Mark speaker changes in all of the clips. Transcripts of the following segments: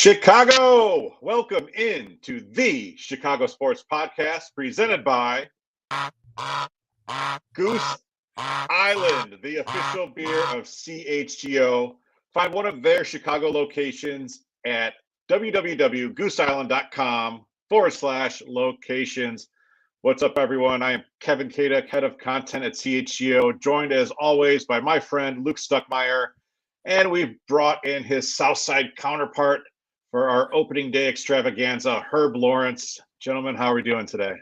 Speaker 1: Chicago, welcome into the Chicago Sports Podcast presented by Goose Island, the official beer of CHGO. Find one of their Chicago locations at www.gooseisland.com/locations. What's up, everyone? I am Kevin Kaduk, head of content at CHGO, joined as always by my friend Luke Stuckmeyer, and we've brought in his Southside counterpart for our opening day extravaganza, Herb Lawrence. Gentlemen, how are we doing today?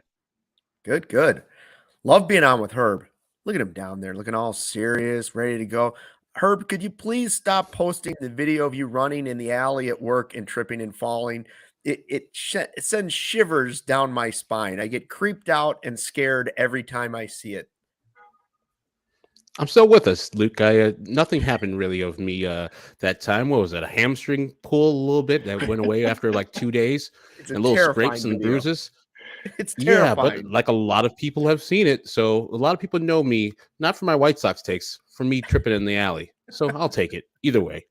Speaker 2: Good. Love being on with Herb. Look at him down there, looking all serious, ready to go. Herb, could you please stop posting the video of you running in the alley at work and tripping and falling? It sends shivers down my spine. I get creeped out and scared every time I see it.
Speaker 3: I'm still with us, Luke. Nothing happened really of me that time. What was it? A hamstring pull a little bit that went away after like 2 days, and little scrapes and bruises.
Speaker 2: It's terrifying.
Speaker 3: Yeah, but like a lot of people have seen it, so a lot of people know me not for my White Sox takes, for me tripping in the alley. So I'll take it either way.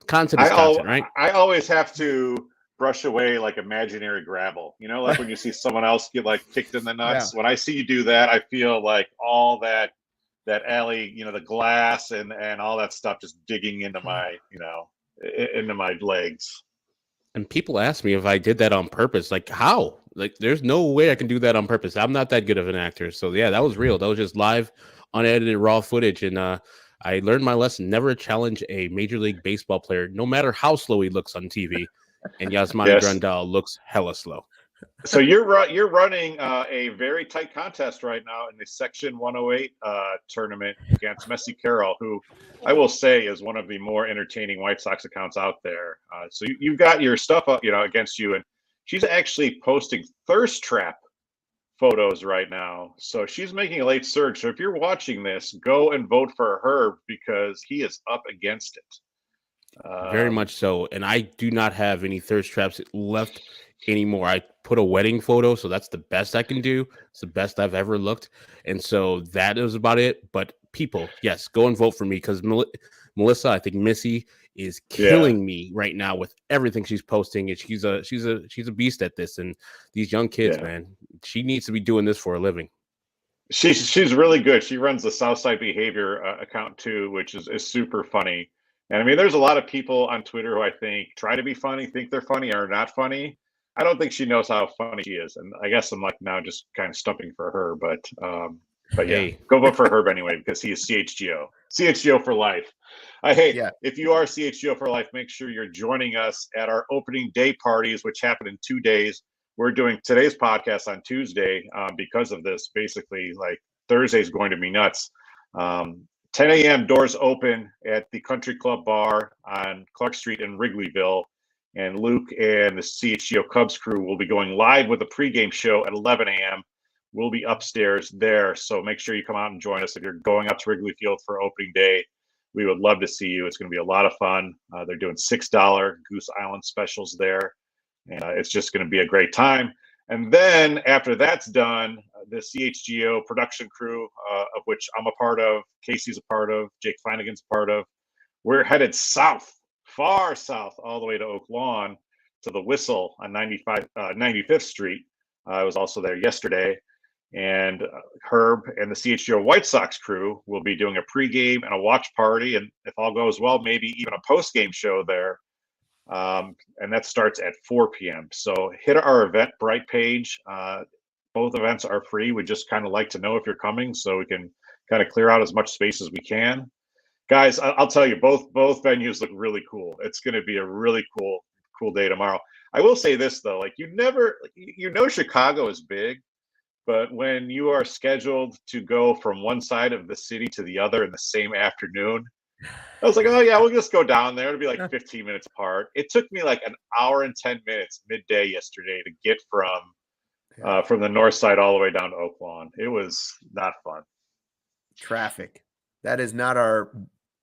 Speaker 3: Content is content, right?
Speaker 1: I always have to brush away like imaginary gravel. You know, like when you see someone else get like kicked in the nuts. Yeah. When I see you do that, I feel like all that alley, you know, the glass and all that stuff just digging into my, into my legs.
Speaker 3: And people ask me if I did that on purpose. Like, how? Like, there's no way I can do that on purpose. I'm not that good of an actor. So yeah, that was real. That was just live, unedited, raw footage. And I learned my lesson: never challenge a Major League Baseball player, no matter how slow he looks on TV. And Yasmani Grandal looks hella slow.
Speaker 1: So you're running a very tight contest right now in the Section 108 tournament against Messi Carroll, who I will say is one of the more entertaining White Sox accounts out there. So you've got your stuff up, against you, and she's actually posting thirst trap photos right now. So she's making a late surge. So if you're watching this, go and vote for Herb because he is up against it.
Speaker 3: Very much so. And I do not have any thirst traps left anymore. I put a wedding photo, so that's the best I can do. It's the best I've ever looked. And so that is about it. But people, yes, go and vote for me because Melissa, I think Missy is killing me right now with everything she's posting. And she's a beast at this. And these young kids, man, she needs to be doing this for a living.
Speaker 1: She's really good. She runs the Southside Behavior account too, which is super funny. And I mean, there's a lot of people on Twitter who I think try to be funny, think they're funny, or not funny. I don't think she knows how funny she is, and I guess I'm like now just kind of stumping for her. But yeah, go vote for Herb anyway because he is CHGO for life. If you are CHGO for life, make sure you're joining us at our opening day parties, which happen in 2 days. We're doing today's podcast on Tuesday because of this. Basically, like Thursday's going to be nuts. 10 a.m. doors open at the Country Club Bar on Clark Street in Wrigleyville. And Luke and the CHGO Cubs crew will be going live with a pregame show at 11 a.m. We'll be upstairs there. So make sure you come out and join us. If you're going up to Wrigley Field for opening day, we would love to see you. It's going to be a lot of fun. They're doing $6 Goose Island specials there. And it's just going to be a great time. And then after that's done, the CHGO production crew, of which I'm a part of, Casey's a part of, Jake Flanagan's a part of, we're headed south, far south, all the way to Oak Lawn to the Whistle on 95th Street. I was also there yesterday. And Herb and the CHGO White Sox crew will be doing a pregame and a watch party. And if all goes well, maybe even a postgame show there. And that starts at 4 p.m. So hit our Eventbrite page. Both events are free. We just kind of like to know if you're coming so we can kind of clear out as much space as we can. Guys, I'll tell you, both venues look really cool. It's going to be a really cool day tomorrow. I will say this though, like Chicago is big, but when you are scheduled to go from one side of the city to the other in the same afternoon, I was like, oh yeah, we'll just go down there. It'll be like 15 minutes apart. It took me like an hour and 10 minutes midday yesterday to get from the north side all the way down to Oak Lawn. It was not fun.
Speaker 2: Traffic. That is not our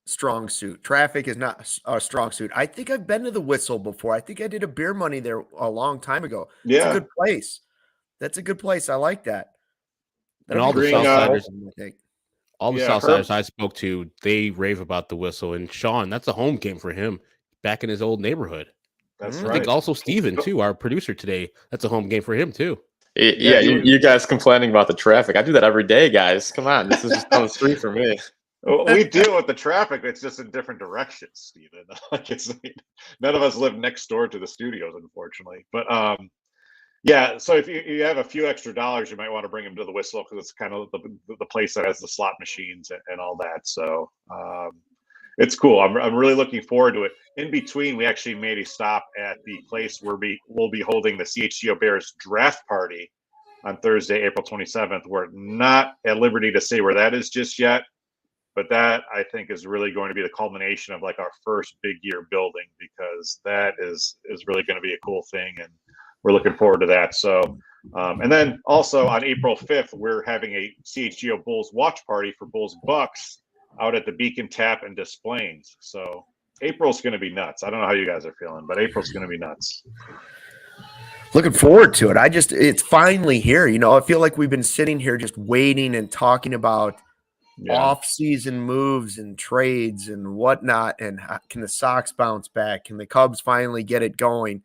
Speaker 2: strong suit. Traffic is not our strong suit. I think I've been to the Whistle before. I think I did a beer money there a long time ago. Yeah. It's a good place. That's a good place. I like that.
Speaker 3: And all the Southsiders, all the Southsiders I spoke to, they rave about the Whistle. And Sean, that's a home game for him back in his old neighborhood.
Speaker 1: That's
Speaker 3: I
Speaker 1: right.
Speaker 3: think also Steven, too, our producer today. That's a home game for him, too.
Speaker 4: Yeah, you guys complaining about the traffic. I do that every day, guys. Come on. This is just on the street for me.
Speaker 1: We deal with the traffic. It's just in different directions, Steven. Like none of us live next door to the studios, unfortunately. But yeah. So if you have a few extra dollars, you might want to bring them to the Whistle because it's kind of the place that has the slot machines and all that. So it's cool. I'm really looking forward to it. In between, we actually made a stop at the place where we'll be holding the CHGO Bears draft party on Thursday, April 27th. We're not at liberty to say where that is just yet, but that I think is really going to be the culmination of like our first big year building, because that is really going to be a cool thing, and we're looking forward to that. So, and then also on April 5th, we're having a CHGO Bulls watch party for Bulls Bucks out at the Beacon Tap and Des Plaines. So April's going to be nuts. I don't know how you guys are feeling, but April's going to be nuts.
Speaker 2: Looking forward to it. It's finally here. I feel like we've been sitting here just waiting and talking about off-season moves and trades and whatnot. And can the Sox bounce back? Can the Cubs finally get it going?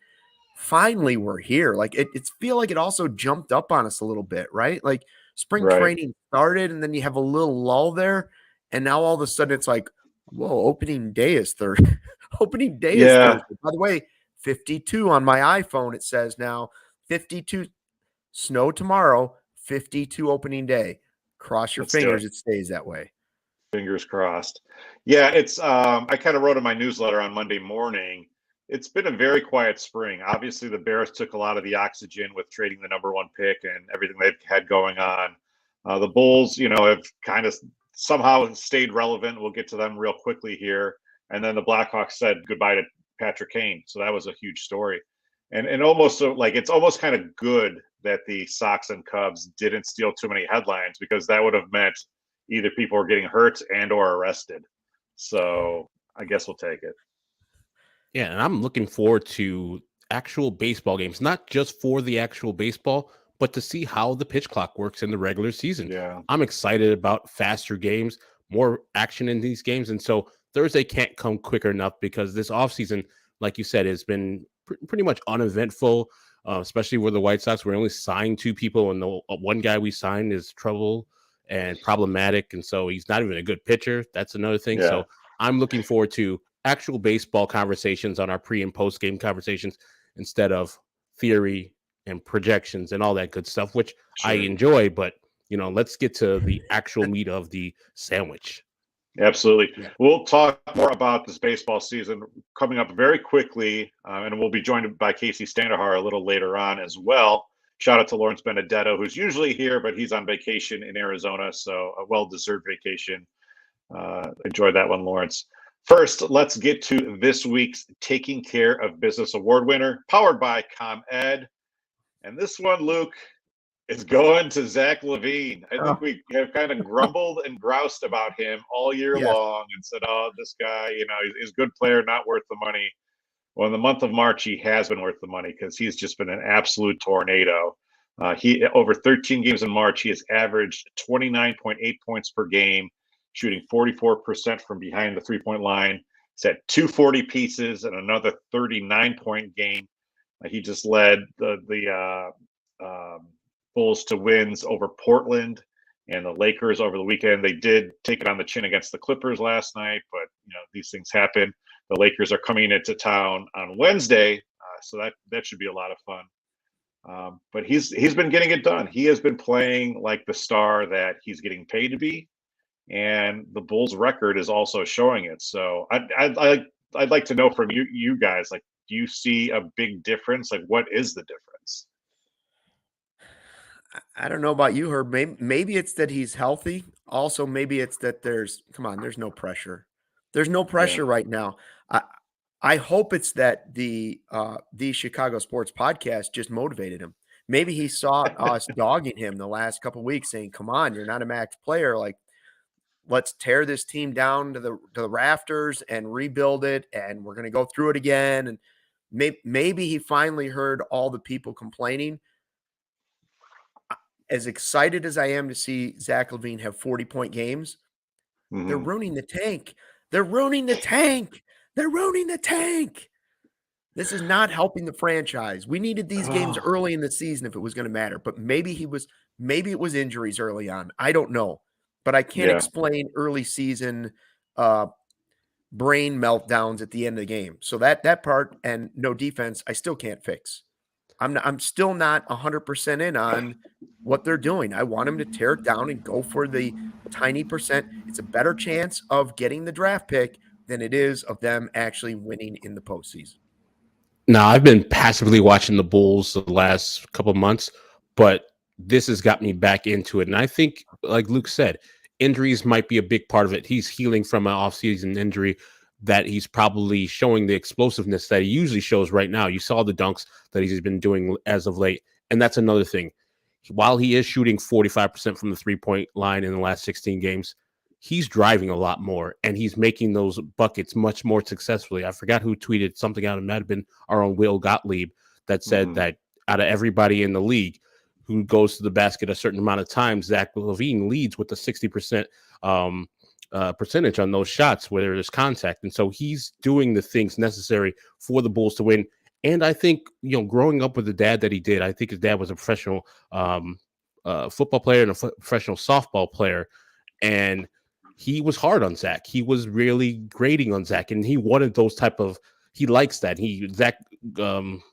Speaker 2: Finally, we're here. Like it's feel like it also jumped up on us a little bit, right? Like spring training started, and then you have a little lull there, and now all of a sudden it's like, whoa, opening day is Thursday. Opening day is Thursday. By the way, 52 on my iPhone. It says now 52 snow tomorrow, 52 opening day. Cross your fingers it stays that way.
Speaker 1: Fingers crossed. Yeah, it's I kind of wrote in my newsletter on Monday morning. It's been a very quiet spring. Obviously, the Bears took a lot of the oxygen with trading the number 1 pick and everything they've had going on. The Bulls, have kind of somehow stayed relevant. We'll get to them real quickly here. And then the Blackhawks said goodbye to Patrick Kane. So that was a huge story. And almost like it's almost kind of good that the Sox and Cubs didn't steal too many headlines, because that would have meant either people were getting hurt and or arrested. So I guess we'll take it.
Speaker 3: Yeah, and I'm looking forward to actual baseball games, not just for the actual baseball, but to see how the pitch clock works in the regular season.
Speaker 1: Yeah.
Speaker 3: I'm excited about faster games, more action in these games. And so Thursday can't come quicker enough, because this offseason, like you said, has been pretty much uneventful, especially with the White Sox. We only signed 2 people, and the one guy we signed is trouble and problematic. And so he's not even a good pitcher. That's another thing.
Speaker 1: Yeah.
Speaker 3: So I'm looking forward to actual baseball conversations on our pre and post game conversations, instead of theory and projections and all that good stuff, which I enjoy. But, let's get to the actual meat of the sandwich.
Speaker 1: Absolutely. Yeah. We'll talk more about this baseball season coming up very quickly, and we'll be joined by Kacy Standohar a little later on as well. Shout out to Lawrence Benedetto, who's usually here, but he's on vacation in Arizona, so a well-deserved vacation. Enjoy that one, Lawrence. First, let's get to this week's Taking Care of Business Award winner, powered by ComEd. And this one, Luke, is going to Zach LaVine. I think we have kind of grumbled and groused about him all year long and said, oh, this guy, he's a good player, not worth the money. Well, in the month of March, he has been worth the money, because he's just been an absolute tornado. He over 13 games in March, he has averaged 29.8 points per game, shooting 44% from behind the 3-point line. He's had 240 pieces and another 39-point game. He just led the Bulls to wins over Portland and the Lakers over the weekend. They did take it on the chin against the Clippers last night, but these things happen. The Lakers are coming into town on Wednesday, so that should be a lot of fun. But he's been getting it done. He has been playing like the star that he's getting paid to be, and the Bulls' record is also showing it. So I'd like to know from you guys, like, do you see a big difference? Like, what is the difference?
Speaker 2: I don't know about you, Herb. Maybe it's that he's healthy. Also, maybe it's that there's no pressure. There's no pressure right now. I hope it's that the Chicago Sports Podcast just motivated him. Maybe he saw us dogging him the last couple of weeks, saying, "Come on, you're not a max player. Like, let's tear this team down to the rafters and rebuild it, and we're going to go through it again." And maybe he finally heard all the people complaining. As excited as I am to see Zach LaVine have 40-point games, they're ruining the tank. They're ruining the tank. They're ruining the tank. This is not helping the franchise. We needed these games early in the season if it was going to matter, but maybe it was injuries early on. I don't know, but I can't explain early season brain meltdowns at the end of the game. So that part and no defense, I still can't fix. I'm still not 100% in on what they're doing. I want them to tear it down and go for the tiny percent. It's a better chance of getting the draft pick than it is of them actually winning in the postseason.
Speaker 3: Now, I've been passively watching the Bulls the last couple of months, but this has got me back into it. And I think, like Luke said, injuries might be a big part of it. He's healing from an offseason injury that he's probably showing the explosiveness that he usually shows right now. You saw the dunks that he's been doing as of late. And that's another thing. While he is shooting 45% from the three-point line in the last 16 games, he's driving a lot more, and he's making those buckets much more successfully. I forgot who tweeted something out. It might have been our own Will Gottlieb that said that out of everybody in the league who goes to the basket a certain amount of times, Zach LaVine leads with a 60% percentage on those shots where there's contact. And so he's doing the things necessary for the Bulls to win. And I think, growing up with the dad that he did, I think his dad was a professional football player and a professional softball player. And he was hard on Zach. He was really grading on Zach. And he wanted those he likes that. Zach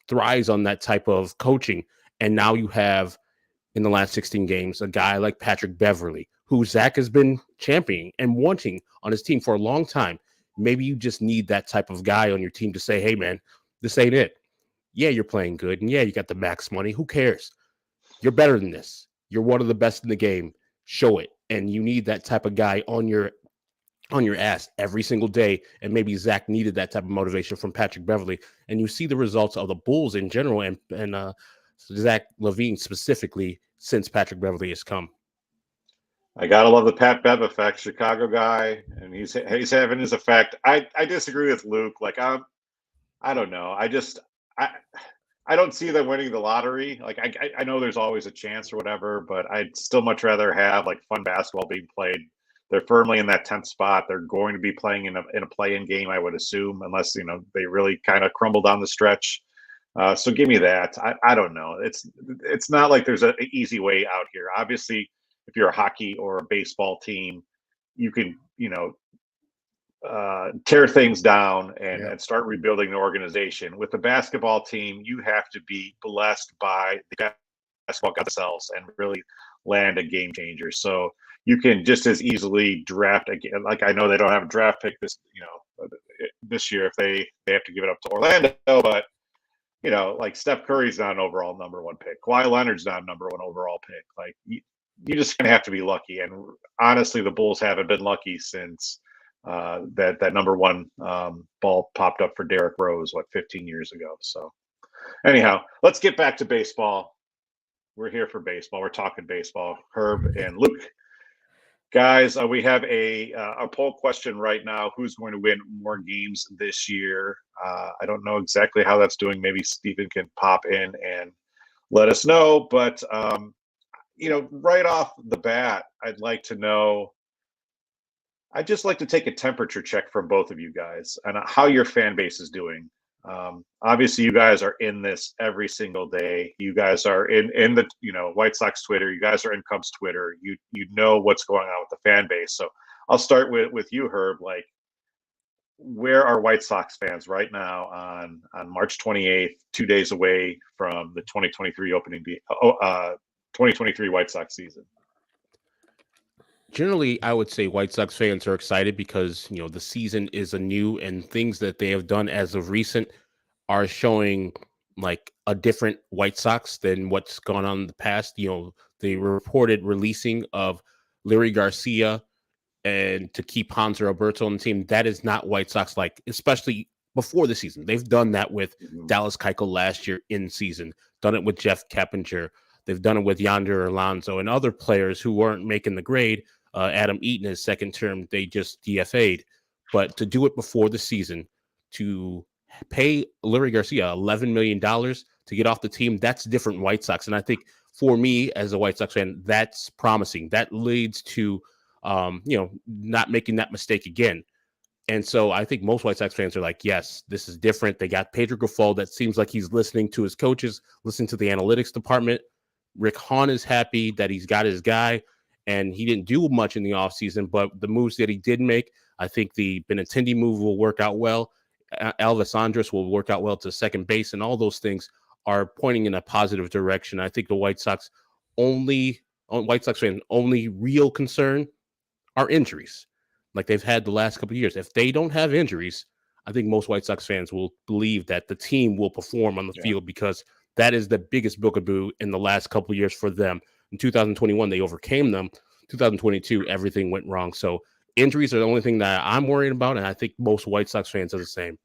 Speaker 3: thrives on that type of coaching. And now you have, in the last 16 games, a guy like Patrick Beverley, who Zach has been championing and wanting on his team for a long time. Maybe you just need that type of guy on your team to say, hey, man, this ain't it. Yeah, you're playing good. And yeah, you got the max money. Who cares? You're better than this. You're one of the best in the game. Show it. And you need that type of guy on your ass every single day. And maybe Zach needed that type of motivation from Patrick Beverley. And you see the results of the Bulls in general and Zach LaVine specifically since Patrick Beverley has come.
Speaker 1: I gotta love the Pat Bev effect, Chicago guy, and he's having his effect. I disagree with Luke. Like I don't know. I don't see them winning the lottery. Like I know there's always a chance or whatever, but I'd still much rather have like fun basketball being played. They're firmly in that 10th spot. They're going to be playing in a play-in game, I would assume, unless they really kind of crumble down the stretch. So give me that. I don't know. It's not like there's an easy way out here. Obviously, if you're a hockey or a baseball team, you can tear things down and start rebuilding the organization. With the basketball team, you have to be blessed by the basketball gods themselves and really land a game changer. So you can just as easily draft again. Like I know they don't have a draft pick this year if they have to give it up to Orlando, but like Steph Curry's not an overall number one pick. Kawhi Leonard's not a number one overall pick. Like you just gonna have to be lucky. And honestly, the Bulls haven't been lucky since that number one ball popped up for Derrick Rose 15 years ago. So anyhow, let's get back to baseball. We're here for baseball. We're talking baseball. Herb and Luke. Guys, we have a poll question right now. Who's going to win more games this year? I don't know exactly how that's doing. Maybe Stephen can pop in and let us know. But, right off the bat, I'd like to know. I'd just like to take a temperature check from both of you guys and how your fan base is doing. Obviously, you guys are in this every single day. You guys are in the White Sox Twitter. You guys are in Cubs Twitter. You know what's going on with the fan base. So I'll start with you, Herb. Like, where are White Sox fans right now on March 28th, 2 days away from the 2023 2023 White Sox season?
Speaker 3: Generally, I would say White Sox fans are excited because, the season is anew and things that they have done as of recent are showing like a different White Sox than what's gone on in the past. The reported releasing of Larry Garcia and to keep Hanser Alberto on the team, that is not White Sox like, especially before the season. They've done that with Dallas Keuchel last year in season, done it with Jeff Keppinger. They've done it with Yonder Alonso and other players who weren't making the grade. Adam Eaton, his second term, they just DFA'd. But to do it before the season, to pay Larry Garcia $11 million to get off the team, that's different White Sox. And I think for me as a White Sox fan, that's promising. That leads to, not making that mistake again. And so I think most White Sox fans are like, yes, this is different. They got Pedro Grifol that seems like he's listening to his coaches, listening to the analytics department. Rick Hahn is happy that he's got his guy, and he didn't do much in the offseason, but the moves that he did make, I think the Benintendi move will work out well. Elvis Andrus will work out well to second base, and all those things are pointing in a positive direction. I think the White Sox fans' only real concern are injuries, like they've had the last couple of years. If they don't have injuries, I think most White Sox fans will believe that the team will perform on the field, because that is the biggest boogaboo in the last couple of years for them. In 2021, they overcame them. 2022, everything went wrong. So injuries are the only thing that I'm worried about, and I think most White Sox fans are the same.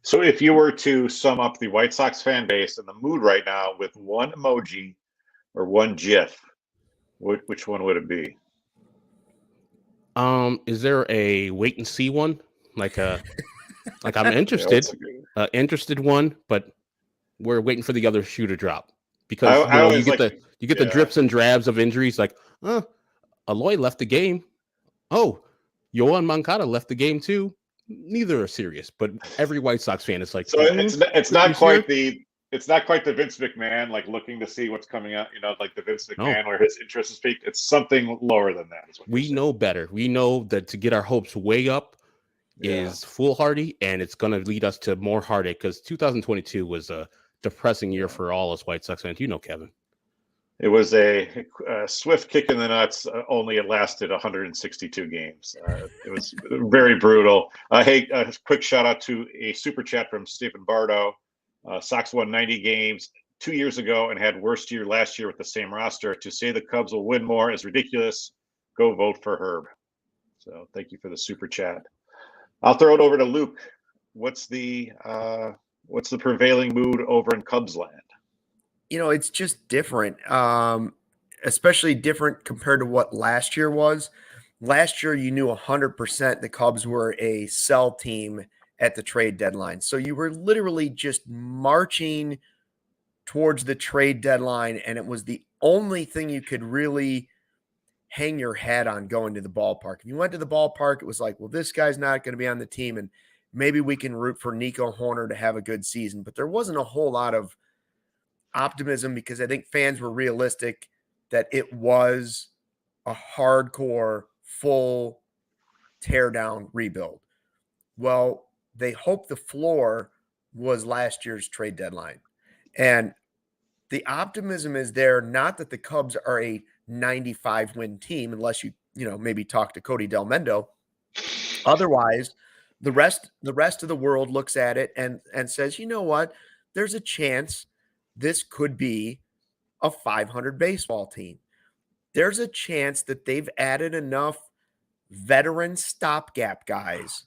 Speaker 1: So if you were to sum up the White Sox fan base and the mood right now with one emoji or one GIF, which one would it be?
Speaker 3: Is there a wait and see one? Like I'm interested, interested one, but we're waiting for the other shoe to drop, because you get the drips and drabs of injuries. Like, Aloy left the game. Oh, Yohan Moncada left the game too. Neither are serious, but every White Sox fan is like,
Speaker 1: so it's not quite the Vince McMahon, like looking to see what's coming out, like the Vince McMahon where his interest is peaked. It's something lower than that.
Speaker 3: We know better. We know that to get our hopes way up is foolhardy, and it's going to lead us to more heartache, because 2022 was a depressing year for all us White Sox fans. Kevin.
Speaker 1: It was a swift kick in the nuts. Only it lasted 162 games. It was very brutal. Hey, a quick shout out to a super chat from Stephen Bardo. Sox won 90 games 2 years ago and had worst year last year with the same roster. To say the Cubs will win more is ridiculous. Go vote for Herb. So thank you for the super chat. I'll throw it over to Luke. What's the prevailing mood over in Cubs land?
Speaker 2: It's just different, especially different compared to what last year was. Last year, you knew 100% the Cubs were a sell team at the trade deadline. So you were literally just marching towards the trade deadline, and it was the only thing you could really hang your hat on going to the ballpark. If you went to the ballpark, it was like, well, this guy's not going to be on the team, and maybe we can root for Nico Horner to have a good season. But there wasn't a whole lot of optimism, because I think fans were realistic that it was a hardcore, full teardown rebuild. Well, they hoped the floor was last year's trade deadline. And the optimism is there, not that the Cubs are a 95-win team, unless you maybe talk to Cody Del Mendo. Otherwise, the rest of the world looks at it and says, you know what? There's a chance this could be a 500 baseball team. There's a chance that they've added enough veteran stopgap guys.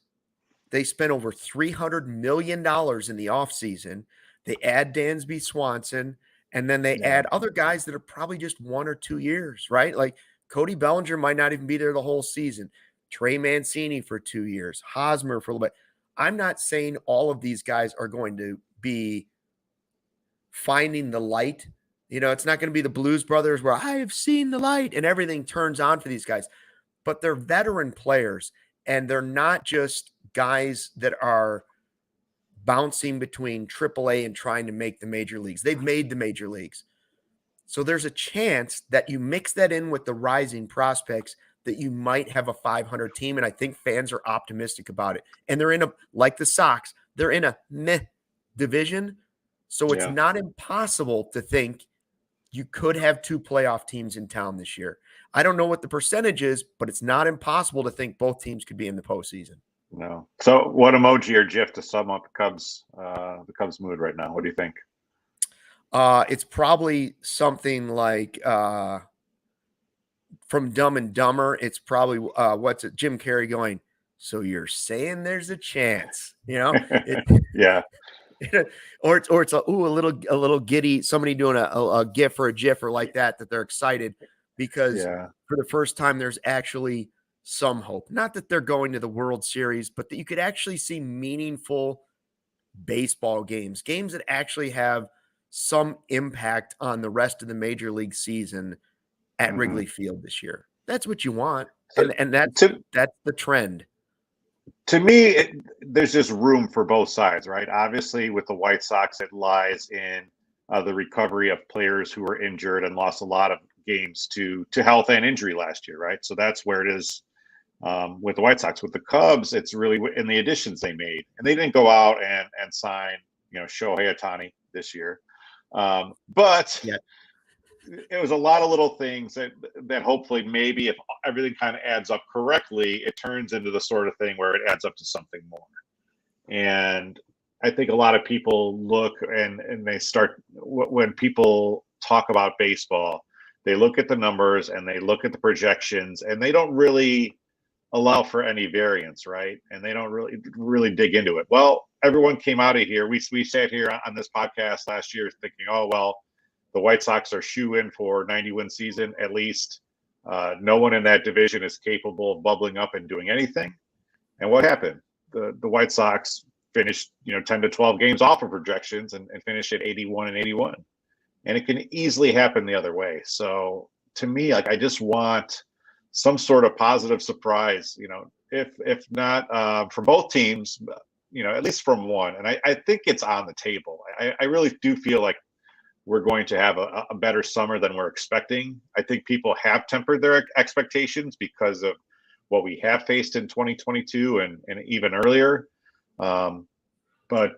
Speaker 2: They spent over $300 million in the offseason. They add Dansby Swanson, and then they add other guys that are probably just 1 or 2 years, right? Like Cody Bellinger might not even be there the whole season. Trey Mancini for 2 years. Hosmer for a little bit. I'm not saying all of these guys are going to be finding the light. It's not going to be the Blues Brothers where I have seen the light and everything turns on for these guys. But they're veteran players, and they're not just guys that are bouncing between AAA and trying to make the major leagues. They've made the major leagues. So there's a chance that you mix that in with the rising prospects that you might have a 500 team, and I think fans are optimistic about it. And they're like the Sox, they're in a meh division. So it's not impossible to think you could have 2 playoff teams in town this year. I don't know what the percentage is, but it's not impossible to think both teams could be in the postseason.
Speaker 1: No. So what emoji or GIF to sum up the Cubs mood right now? What do you think?
Speaker 2: It's probably something like from Dumb and Dumber. It's probably Jim Carrey going, so you're saying there's a chance,
Speaker 1: Yeah.
Speaker 2: Or it's a little giddy, somebody doing a GIF or a GIF or like that they're excited because for the first time there's actually some hope. Not that they're going to the World Series, but that you could actually see meaningful baseball games that actually have some impact on the rest of the major league season at Wrigley Field this year. That's what you want, and that's the trend.
Speaker 1: To me, there's just room for both sides, right? Obviously, with the White Sox, it lies in the recovery of players who were injured and lost a lot of games to health and injury last year, right? So that's where it is with the White Sox. With the Cubs, it's really in the additions they made, and they didn't go out and sign, Shohei Ohtani this year, but
Speaker 2: Yeah.
Speaker 1: it was a lot of little things that hopefully maybe if everything kind of adds up correctly, it turns into the sort of thing where it adds up to something more. And I think a lot of people look and they start when people talk about baseball, they look at the numbers and they look at the projections and they don't really allow for any variance, right? And they don't really dig into it. Well, everyone came out of here. We sat here on this podcast last year thinking, oh well, the White Sox are shoe in for 90-win season at least. No one in that division is capable of bubbling up and doing anything. And what happened? The White Sox finished 10 to 12 games off of projections and finished at 81 and 81. And it can easily happen the other way. So to me, like I just want some sort of positive surprise, if not from both teams, at least from one. And I think it's on the table. I really do feel like we're going to have a better summer than we're expecting. I think people have tempered their expectations because of what we have faced in 2022 and even earlier. But,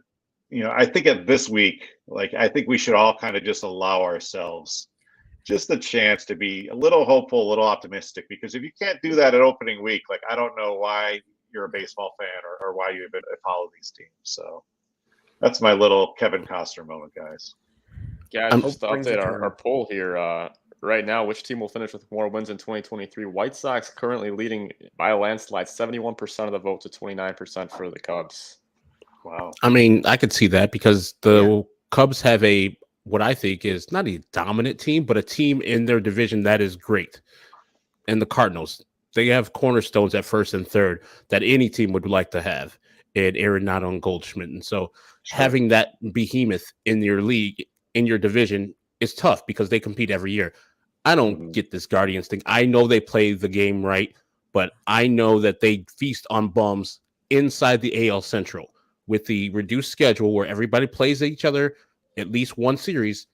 Speaker 1: I think at this week, I think we should all kind of just allow ourselves just a chance to be a little hopeful, a little optimistic, because if you can't do that at opening week, I don't know why you're a baseball fan or why you even follow these teams. So that's my little Kevin Costner moment, guys.
Speaker 4: Guys, just to update our poll here, right now, which team will finish with more wins in 2023? White Sox currently leading by a landslide, 71% of the vote to 29% for the Cubs.
Speaker 1: Wow.
Speaker 3: I mean, I could see that because the Cubs have what I think is not a dominant team, but a team in their division that is great. And the Cardinals, they have cornerstones at first and third that any team would like to have, and Arenado and Goldschmidt. And so having that behemoth in your league, in your division, is tough because they compete every year. I don't get this Guardians thing. I know they play the game right, but I know that they feast on bums inside the AL Central with the reduced schedule where everybody plays each other at least one series.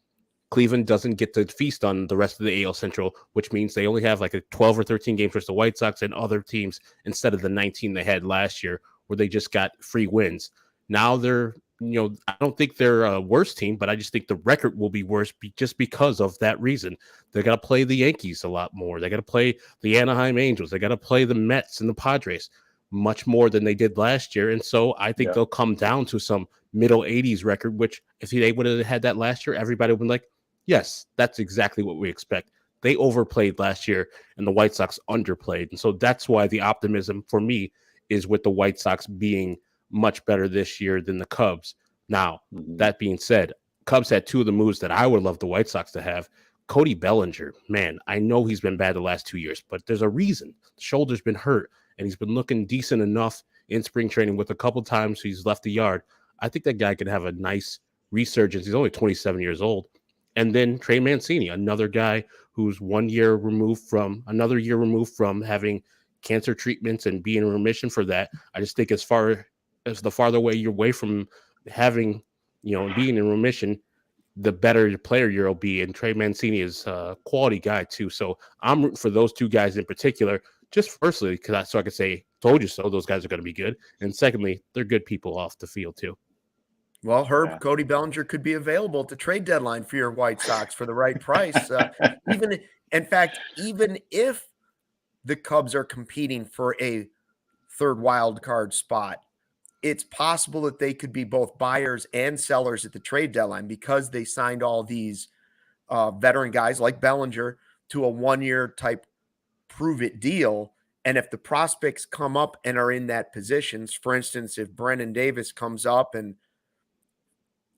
Speaker 3: Cleveland doesn't get to feast on the rest of the AL Central, which means they only have a 12 or 13 games versus the White Sox and other teams instead of the 19 they had last year where they just got free wins. Now they're, I don't think they're a worse team, but I just think the record will be worse just because of that reason. They got to play the Yankees a lot more. They got to play the Anaheim Angels. They got to play the Mets and the Padres much more than they did last year. And so I think they'll come down to some middle 80s record, which if they would have had that last year, everybody would have been like, yes, that's exactly what we expect. They overplayed last year and the White Sox underplayed. And so that's why the optimism for me is with the White Sox being much better this year than the Cubs. Now, that being said, Cubs had two of the moves that I would love the White Sox to have. Cody Bellinger, man, I know he's been bad the last 2 years, but there's a reason. The shoulder's been hurt, and he's been looking decent enough in spring training with a couple times he's left the yard. I think that guy could have a nice resurgence. He's only 27 years old. And then Trey Mancini, another guy who's 1 year removed from having cancer treatments and being in remission for that. I just think as far as the farther away you're away from having, being in remission, the better player you'll be. And Trey Mancini is a quality guy too. So I'm rooting for those two guys in particular, just firstly, so I could say, told you so, those guys are going to be good. And secondly, they're good people off the field too.
Speaker 2: Well, Herb, Cody Bellinger could be available at the trade deadline for your White Sox for the right price. Even if the Cubs are competing for a third wild card spot, it's possible that they could be both buyers and sellers at the trade deadline because they signed all these veteran guys like Bellinger to a 1-year type prove-it deal. And if the prospects come up and are in that positions, for instance, if Brennan Davis comes up and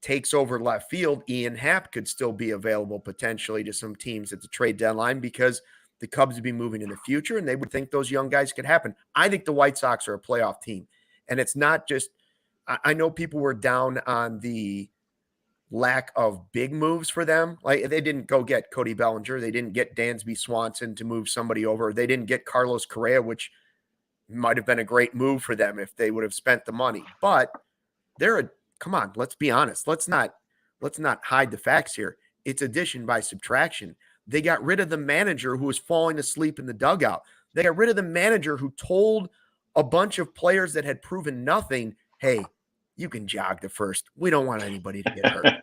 Speaker 2: takes over left field, Ian Happ could still be available potentially to some teams at the trade deadline because the Cubs would be moving in the future and they would think those young guys could happen. I think the White Sox are a playoff team. And it's not just, I know people were down on the lack of big moves for them. Like they didn't go get Cody Bellinger. They didn't get Dansby Swanson to move somebody over. They didn't get Carlos Correa, which Might have been a great move for them if they would have spent the money. But come on, let's be honest. Let's not hide the facts here. It's addition by subtraction. They got rid of the manager who was falling asleep in the dugout. They got rid of the manager who told a bunch of players that had proven nothing, hey, you can jog to first. We don't want anybody to get hurt.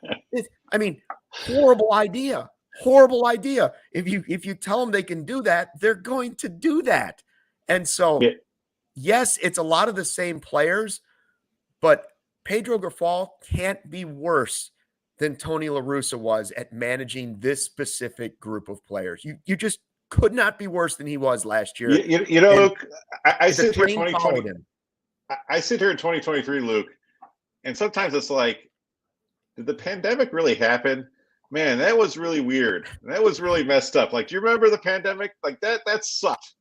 Speaker 2: Horrible idea. Horrible idea. If you tell them they can do that, they're going to do that. And so, yes, it's a lot of the same players, but Pedro Grifol can't be worse than Tony La Russa was at managing this specific group of players. You just could not be worse than he was last year.
Speaker 1: Luke, I sit here 2020. I sit here in 2023, Luke, and sometimes it's like, did the pandemic really happen? Man, that was really weird. That was really messed up. Like, do you remember the pandemic? Like that sucked.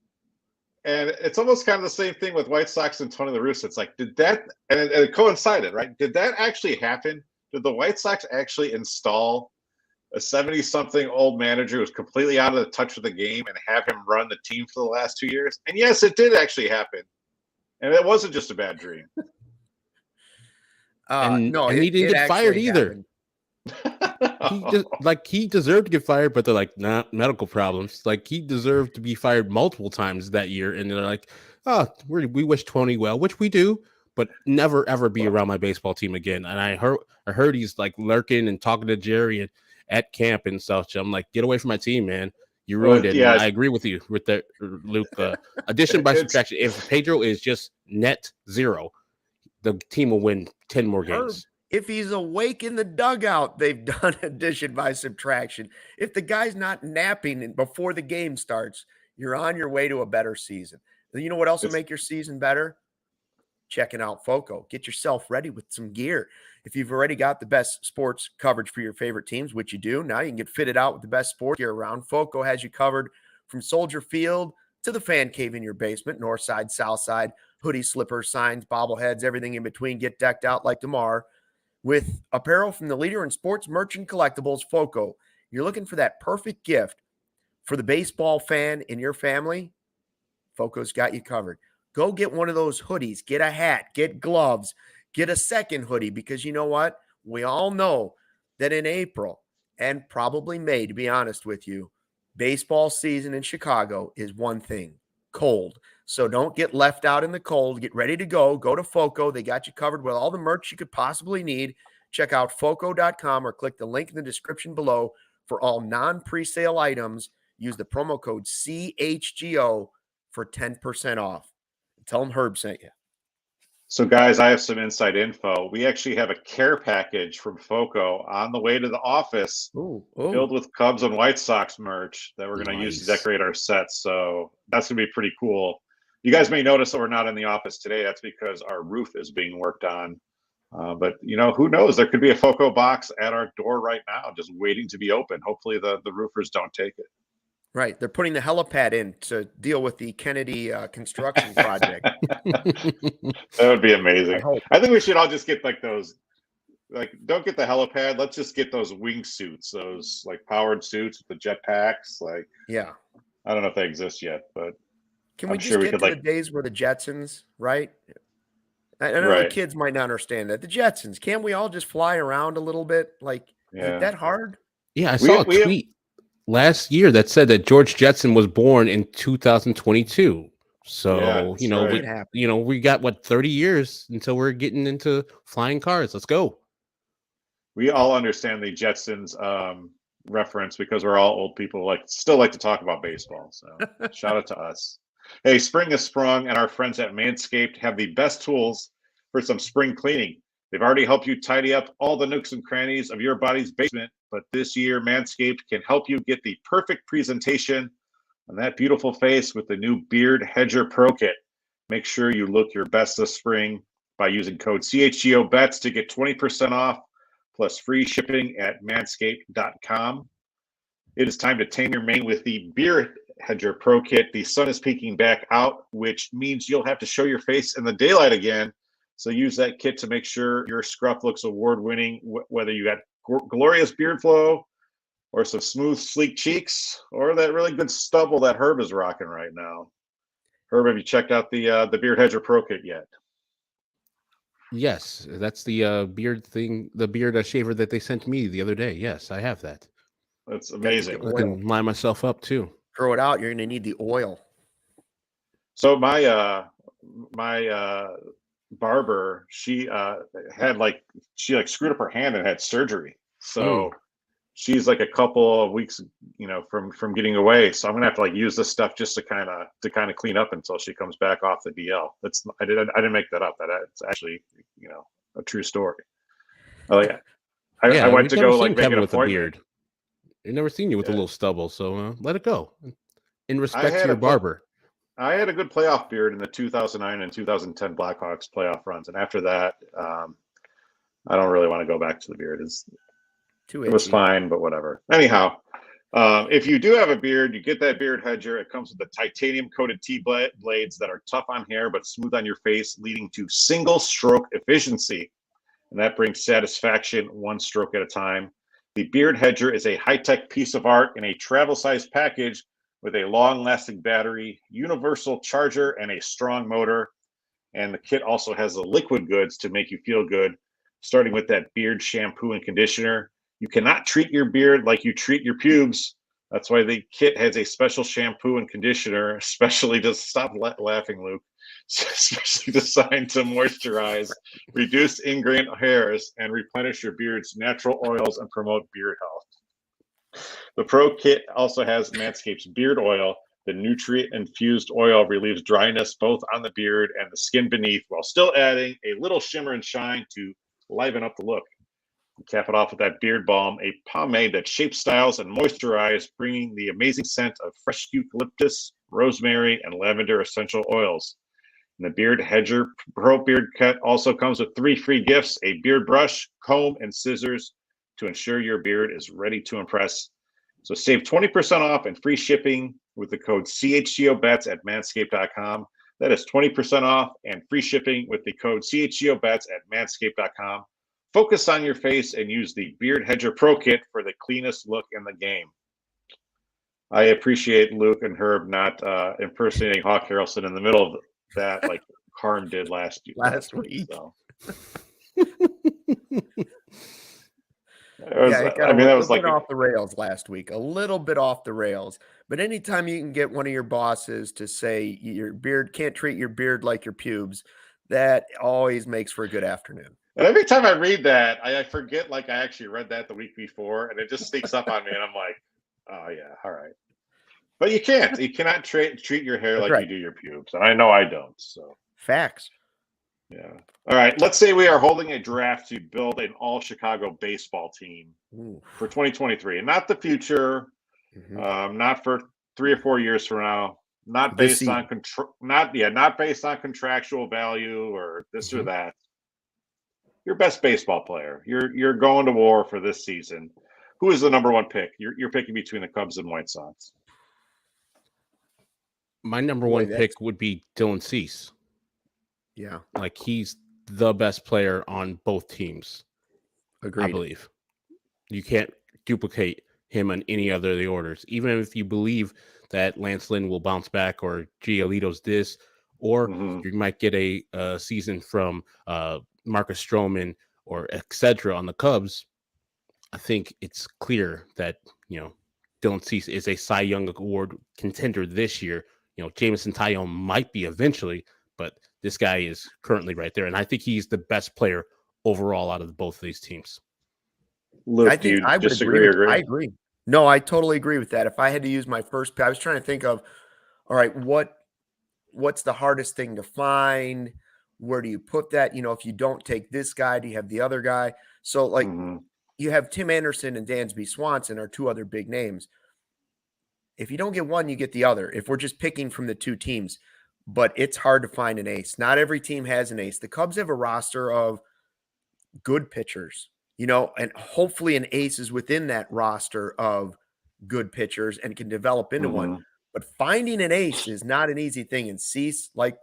Speaker 1: And it's almost kind of the same thing with White Sox and Tony La Russa. It's like, did that, and it coincided, right? Did that actually happen? Did the White Sox actually install a 70-something old manager who's completely out of the touch with the game and have him run the team for the last 2 years? And yes, it did actually happen. And it wasn't just a bad dream.
Speaker 3: And he didn't get fired either. He deserved to get fired, but they're like, nah, medical problems. Like, he deserved to be fired multiple times that year, and they're like, oh, we wish Tony well, which we do, but never ever be around my baseball team again. And I heard he's like lurking and talking to Jerry at camp and stuff. So I'm like, get away from my team, man. You ruined it. Yeah, I agree with you with that, Luke. Addition by subtraction. If Pedro is just net zero, the team will win 10 more games.
Speaker 2: If he's awake in the dugout, they've done addition by subtraction. If the guy's not napping before the game starts, you're on your way to a better season. You know what else will make your season better? Checking out FOCO. Get yourself ready with some gear. If you've already got the best sports coverage for your favorite teams, which you do, now you can get fitted out with the best sports gear around. FOCO has you covered from Soldier Field to the fan cave in your basement, north side, south side, hoodies, slippers, signs, bobbleheads, everything in between. Get decked out like DeMar with apparel from the leader in sports merchant collectibles, FOCO. You're looking for that perfect gift for the baseball fan in your family? FOCO's got you covered. Go get one of those hoodies, get a hat, get gloves, get a second hoodie, because you know what? We all know that in April and probably May, to be honest with you, baseball season in Chicago is one thing: cold. So don't get left out in the cold. Get ready to go. Go to FOCO. They got you covered with all the merch you could possibly need. Check out FOCO.com or click the link in the description below for all non-presale items. Use the promo code CHGO for 10% off. Tell them Herb sent you.
Speaker 1: So, guys, I have some inside info. We actually have a care package from FOCO on the way to the office filled with Cubs and White Sox merch that we're going to use to decorate our sets. So that's going to be pretty cool. You guys may notice that we're not in the office today. That's because our roof is being worked on. But, who knows? There could be a FOCO box at our door right now just waiting to be open. Hopefully the roofers don't take it.
Speaker 2: Right. They're putting the helipad in to deal with the Kennedy construction project.
Speaker 1: That would be amazing. I think we should all just get like those, don't get the helipad. Let's just get those wingsuits, those like powered suits with the jetpacks.
Speaker 2: Yeah.
Speaker 1: I don't know if they exist yet, but
Speaker 2: can we just get to the days where the Jetsons, right? I know the kids might not understand that. The Jetsons, can't we all just fly around a little bit? Is it that hard?
Speaker 3: Yeah, I saw a tweet last year that said that George Jetson was born in 2022. So, we got 30 years until we're getting into flying cars. Let's go.
Speaker 1: We all understand the Jetsons reference because we're all old people still like to talk about baseball. So shout out to us. Hey, spring has sprung, and our friends at Manscaped have the best tools for some spring cleaning. They've already helped you tidy up all the nooks and crannies of your body's basement, but this year Manscaped can help you get the perfect presentation on that beautiful face with the new Beard Hedger Pro Kit. Make sure you look your best this spring by using code CHGOBETS to get 20% off plus free shipping at manscaped.com. It is time to tame your mane with the Beard Hedger Pro Kit. The sun is peeking back out, which means you'll have to show your face in the daylight again. So use that kit to make sure your scruff looks award-winning, whether you got glorious beard flow or some smooth, sleek cheeks or that really good stubble that Herb is rocking right now. Herb, have you checked out the Beard Hedger Pro Kit yet?
Speaker 3: Yes, that's the beard thing, the beard shaver that they sent me the other day. Yes, I have that.
Speaker 1: That's amazing.
Speaker 3: I can line myself up too.
Speaker 2: Throw it out. You're going to need the oil.
Speaker 1: So my barber, she had screwed up her hand and had surgery. So she's like a couple of weeks, from getting away. So I'm gonna have to use this stuff just to kind of clean up until she comes back off the DL. I didn't make that up. It's actually a true story. I went to go make an
Speaker 3: with a beard. I've never seen you with a little stubble, so let it go. In respect to your barber.
Speaker 1: I had a good playoff beard in the 2009 and 2010 Blackhawks playoff runs, and after that, I don't really want to go back to the beard. It was fine, but whatever. Anyhow, if you do have a beard, you get that beard hedger. It comes with the titanium-coated T-blades that are tough on hair but smooth on your face, leading to single-stroke efficiency, and that brings satisfaction one stroke at a time. The beard hedger is a high-tech piece of art in a travel-sized package with a long-lasting battery, universal charger, and a strong motor. And the kit also has the liquid goods to make you feel good, starting with that beard shampoo and conditioner. You cannot treat your beard like you treat your pubes. That's why the kit has a special shampoo and conditioner, especially to stop laughing, Luke, especially designed to moisturize, reduce ingrained hairs, and replenish your beard's natural oils and promote beard health. The Pro Kit also has Manscaped's beard oil. The nutrient-infused oil relieves dryness both on the beard and the skin beneath, while still adding a little shimmer and shine to liven up the look. And cap it off with that beard balm, a pomade that shapes, styles, and moisturizes, bringing the amazing scent of fresh eucalyptus, rosemary, and lavender essential oils. And the Beard Hedger Pro Beard Kit also comes with 3 free gifts: a beard brush, comb, and scissors to ensure your beard is ready to impress. So save 20% off and free shipping with the code CHGOBETS at manscaped.com. That is 20% off and free shipping with the code CHGOBETS at manscaped.com. Focus on your face and use the Beard Hedger Pro Kit for the cleanest look in the game. I appreciate Luke and Herb not impersonating Hawk Harrelson in the middle of that like Harm did last week. So.
Speaker 2: It got a little bit off the rails last week, a little bit off the rails. But anytime you can get one of your bosses to say your beard can't treat your beard like your pubes, that always makes for a good afternoon.
Speaker 1: And every time I read that, I forget I actually read that the week before, and it just sneaks up on me, and I'm like, oh yeah, all right. But you cannot treat your hair like you do your pubes, and I know I don't. So
Speaker 2: facts.
Speaker 1: Yeah. All right. Let's say we are holding a draft to build an all-Chicago baseball team for 2023, and not the future, not for 3 or 4 years from now, not based on not based on contractual value or this or that. Your best baseball player. You're going to war for this season. Who is the number 1 pick? You're picking between the Cubs and White Sox.
Speaker 3: My number 1 pick would be Dylan Cease.
Speaker 2: Yeah.
Speaker 3: He's the best player on both teams.
Speaker 2: Agreed.
Speaker 3: I believe. You can't duplicate him on any other of the orders. Even if you believe that Lance Lynn will bounce back or Giolito's this, or you might get a season from Marcus Stroman or etc. on the Cubs, I think it's clear that, Dylan Cease is a Cy Young Award contender this year. Jameson Taillon might be eventually, but this guy is currently right there. And I think he's the best player overall out of both of these teams.
Speaker 1: Luke, do you disagree or agree?
Speaker 2: I agree. No, I totally agree with that. If I had to use my first pick, I was trying to think of, all right, what's the hardest thing to find? Where do you put that? If you don't take this guy, do you have the other guy? So you have Tim Anderson and Dansby Swanson are 2 other big names. If you don't get one, you get the other. If we're just picking from the 2 teams, but it's hard to find an ace. Not every team has an ace. The Cubs have a roster of good pitchers, and hopefully an ace is within that roster of good pitchers and can develop into one. But finding an ace is not an easy thing. And Cease, like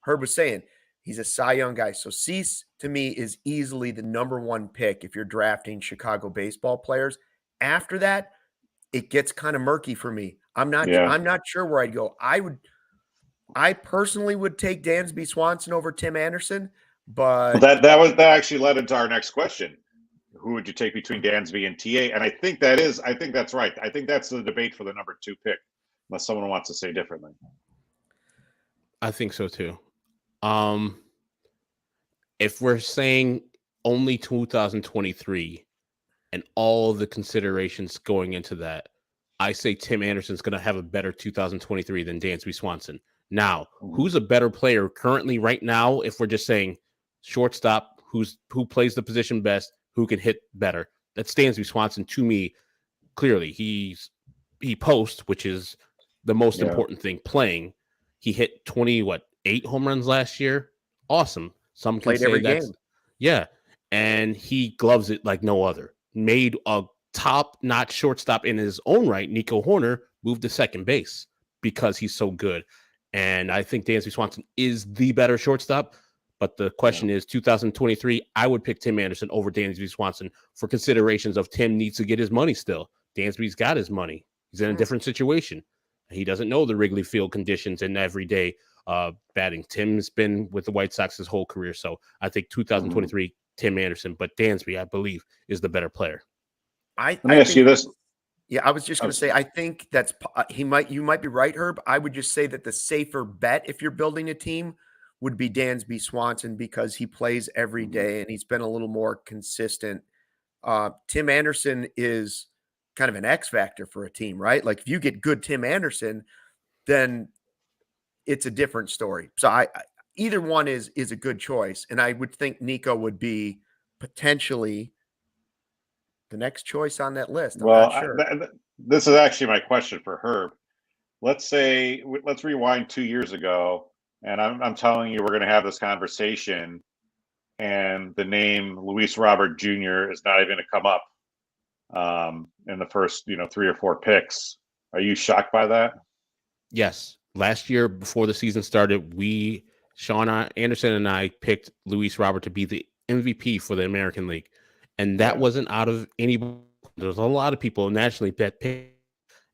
Speaker 2: Herb was saying, he's a Cy Young guy. So Cease, to me, is easily the number 1 pick if you're drafting Chicago baseball players. After that, it gets kind of murky for me. I'm not sure where I'd go. I personally would take Dansby Swanson over Tim Anderson, but
Speaker 1: that actually led into our next question. Who would you take between Dansby and TA? And I think that's right. I think that's the debate for the number 2 pick, unless someone wants to say differently.
Speaker 3: I think so too. If we're saying only 2023 and all the considerations going into that, I say Tim Anderson's going to have a better 2023 than Dansby Swanson. Now, who's a better player currently right now? If we're just saying shortstop, who plays the position best, who can hit better? That's Dansby Swanson to me. Clearly, he posts, which is the most important thing. Playing, he hit 8 home runs last year. Awesome. Some can say that's game. Yeah, and he gloves it like no other. Made a top-notch shortstop in his own right. Nico Hoerner moved to second base because he's so good. And I think Dansby Swanson is the better shortstop. But the question is, 2023, I would pick Tim Anderson over Dansby Swanson for considerations of Tim needs to get his money still. Dansby's got his money. He's in a different situation. He doesn't know the Wrigley Field conditions and everyday batting. Tim's been with the White Sox his whole career. So I think 2023, Tim Anderson, but Dansby, I believe, is the better player.
Speaker 1: Let me ask you this.
Speaker 2: Yeah, I was just going to say, I think that's you might be right, Herb. I would just say that the safer bet if you're building a team would be Dansby Swanson because he plays every day and he's been a little more consistent. Tim Anderson is kind of an X factor for a team, right? Like if you get good Tim Anderson, then it's a different story. So either one is a good choice. And I would think Nico would be potentially the next choice on that list. I'm not sure.
Speaker 1: This is actually my question for Herb. Let's rewind 2 years ago, and I'm telling you we're going to have this conversation, and the name Luis Robert Jr. is not even going to come up in the first 3 or 4 picks. Are you shocked by that?
Speaker 3: Yes. Last year, before the season started, Sean Anderson and I picked Luis Robert to be the MVP for the American League. And that wasn't out of anybody. There's a lot of people nationally that pick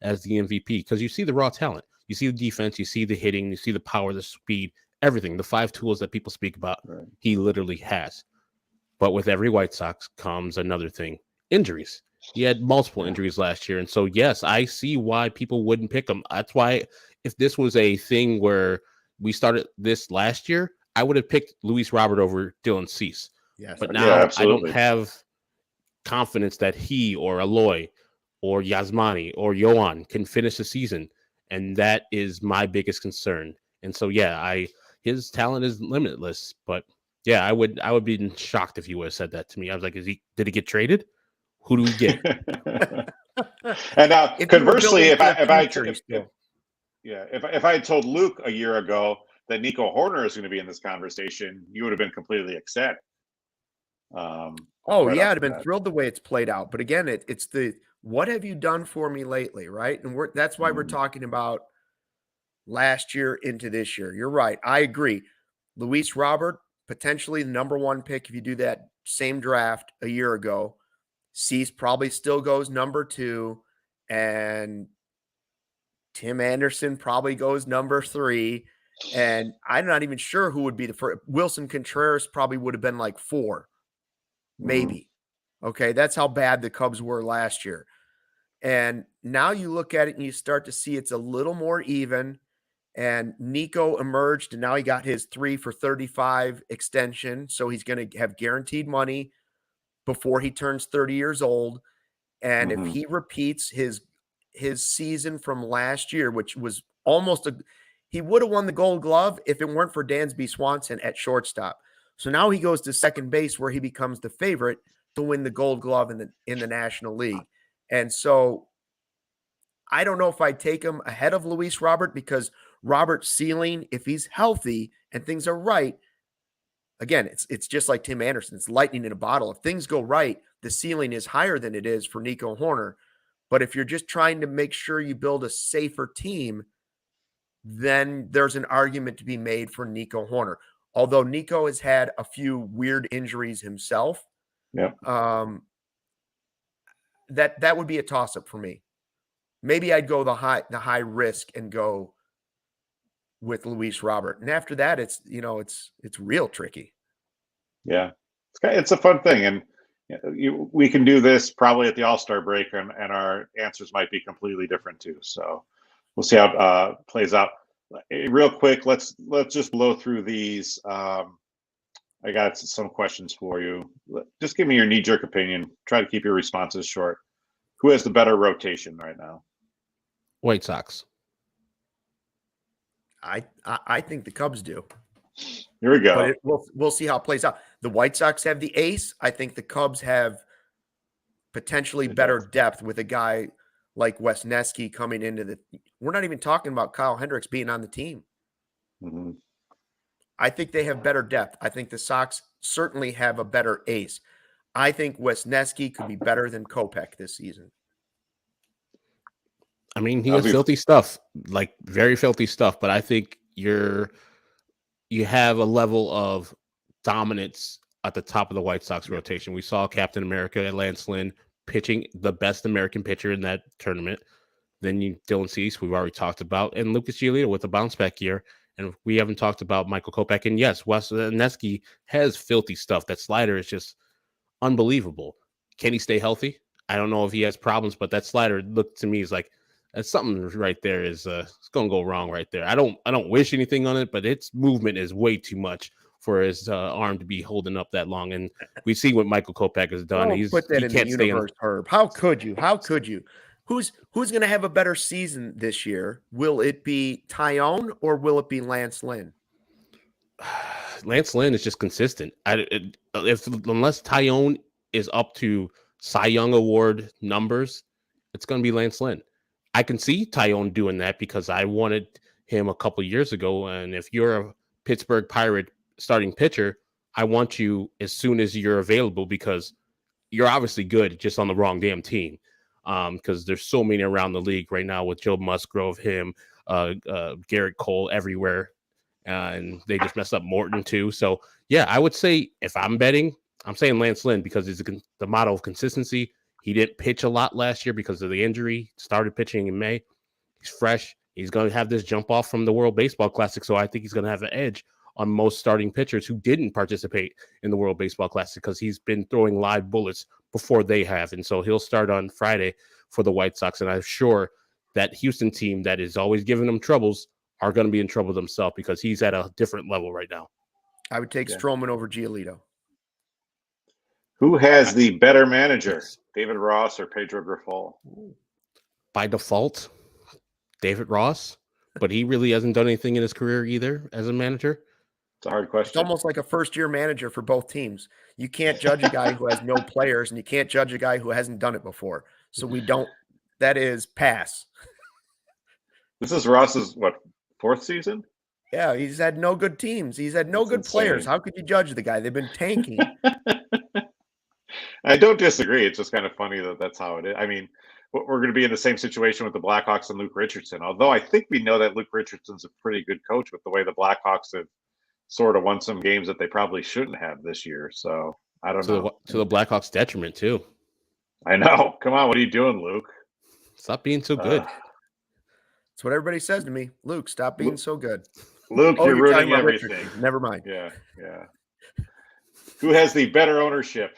Speaker 3: as the MVP because you see the raw talent. You see the defense, you see the hitting, you see the power, the speed, everything. The 5 tools that people speak about, he literally has. But with every White Sox comes another thing, injuries. He had multiple injuries last year. And so, yes, I see why people wouldn't pick him. That's why if this was a thing where we started this last year, I would have picked Luis Robert over Dylan Cease.
Speaker 2: Yes.
Speaker 3: But now I don't have confidence that he or Aloy or Yasmani or Yohan can finish the season. And that is my biggest concern. And so, his talent is limitless. But yeah, I would be shocked if you would have said that to me. I was like, did he get traded? Who do we get?
Speaker 1: And now, conversely, if I had told Luke a year ago that Nico Hoerner is going to be in this conversation, you would have been completely ecstatic.
Speaker 2: I'd have been thrilled the way it's played out. But again, it's the what have you done for me lately, right? And that's why we're talking about last year into this year. You're right. I agree. Luis Robert, potentially the number 1 pick if you do that same draft a year ago. Cease probably still goes number 2, and Tim Anderson probably goes number 3. And I'm not even sure who would be the first. Wilson Contreras probably would have been like 4, maybe. Okay, that's how bad the Cubs were last year. And now you look at it and you start to see it's a little more even. And Nico emerged, and now he got his 3 for $35 extension. So he's going to have guaranteed money before he turns 30 years old. And if he repeats his season from last year, which was almost he would have won the Gold Glove if it weren't for Dansby Swanson at shortstop. So now he goes to second base where he becomes the favorite to win the Gold Glove in the National League. And so I don't know if I'd take him ahead of Luis Robert because Robert's ceiling, if he's healthy and things are right, again, it's just like Tim Anderson. It's lightning in a bottle. If things go right, the ceiling is higher than it is for Nico Hoerner. But if you're just trying to make sure you build a safer team, then there's an argument to be made for Nico Hoerner. Although Nico has had a few weird injuries himself, that would be a toss-up for me. Maybe I'd go the high risk and go with Luis Robert. And after that, it's real tricky.
Speaker 1: Yeah, it's a fun thing, and we can do this probably at the All-Star break, and our answers might be completely different too. So we'll see how it plays out. Real quick, let's just blow through these. I got some questions for you. Just give me your knee-jerk opinion. Try to keep your responses short. Who has the better rotation right now?
Speaker 3: White Sox.
Speaker 2: I think the Cubs do.
Speaker 1: Here we go.
Speaker 2: But we'll see how it plays out. The White Sox have the ace. I think the Cubs have potentially better depth with a guy like Wesneski coming into the. We're not even talking about Kyle Hendricks being on the team.
Speaker 1: Mm-hmm.
Speaker 2: I think they have better depth. I think the Sox certainly have a better ace. I think Wesneski could be better than Kopech this season.
Speaker 3: I mean, he has filthy stuff, like very filthy stuff, but I think you have a level of dominance at the top of the White Sox rotation. We saw Captain America, Lance Lynn, pitching the best American pitcher in that tournament. Then Dylan Cease, we've already talked about, and Lucas Giolito with a bounce back year. And we haven't talked about Michael Kopech. And yes, Wesneski has filthy stuff. That slider is just unbelievable. Can he stay healthy? I don't know if he has problems, but that slider looked to me is like that's something right there is it's gonna go wrong right there. I don't wish anything on it, but its movement is way too much for his arm to be holding up that long. And we see what Michael Kopech has done.
Speaker 2: Put that in the universe, Herb. How could you? How could you? Who's going to have a better season this year? Will it be Tyone or will it be Lance Lynn?
Speaker 3: Lance Lynn is just consistent. Unless Tyone is up to Cy Young Award numbers, it's going to be Lance Lynn. I can see Tyone doing that because I wanted him a couple years ago. And if you're a Pittsburgh Pirate starting pitcher, I want you as soon as you're available because you're obviously good, just on the wrong damn team. Because there's so many around the league right now with Joe Musgrove, Garrett Cole everywhere. And they just messed up Morton too. So, yeah, I would say if I'm betting, I'm saying Lance Lynn because it's the model of consistency. He didn't pitch a lot last year because of the injury. Started pitching in May. He's fresh. He's going to have this jump off from the World Baseball Classic. So I think he's going to have an edge on most starting pitchers who didn't participate in the World Baseball Classic because he's been throwing live bullets before they have. And so he'll start on Friday for the White Sox. And I'm sure that Houston team that is always giving them troubles are going to be in trouble themselves because he's at a different level right now.
Speaker 2: I would take Stroman over Giolito.
Speaker 1: Who has the better manager, David Ross or Pedro Grifol?
Speaker 3: By default, David Ross, but he really hasn't done anything in his career either as a manager.
Speaker 1: It's a hard question.
Speaker 2: It's almost like a first-year manager for both teams. You can't judge a guy who has no players, and you can't judge a guy who hasn't done it before. So that is pass.
Speaker 1: This is Ross's, fourth season?
Speaker 2: Yeah, he's had no good teams. He's had no good players. How could you judge the guy? They've been tanking.
Speaker 1: I don't disagree. It's just kind of funny that's how it is. I mean, we're going to be in the same situation with the Blackhawks and Luke Richardson, although I think we know that Luke Richardson's a pretty good coach with the way the Blackhawks have sort of won some games that they probably shouldn't have this year. So I don't know.
Speaker 3: To the Blackhawks' detriment, too.
Speaker 1: I know. Come on. What are you doing, Luke?
Speaker 3: Stop being so good.
Speaker 2: That's what everybody says to me. Luke, stop being so good.
Speaker 1: Luke, you're ruining everything.
Speaker 2: Richardson. Never mind.
Speaker 1: Yeah. Who has the better ownership?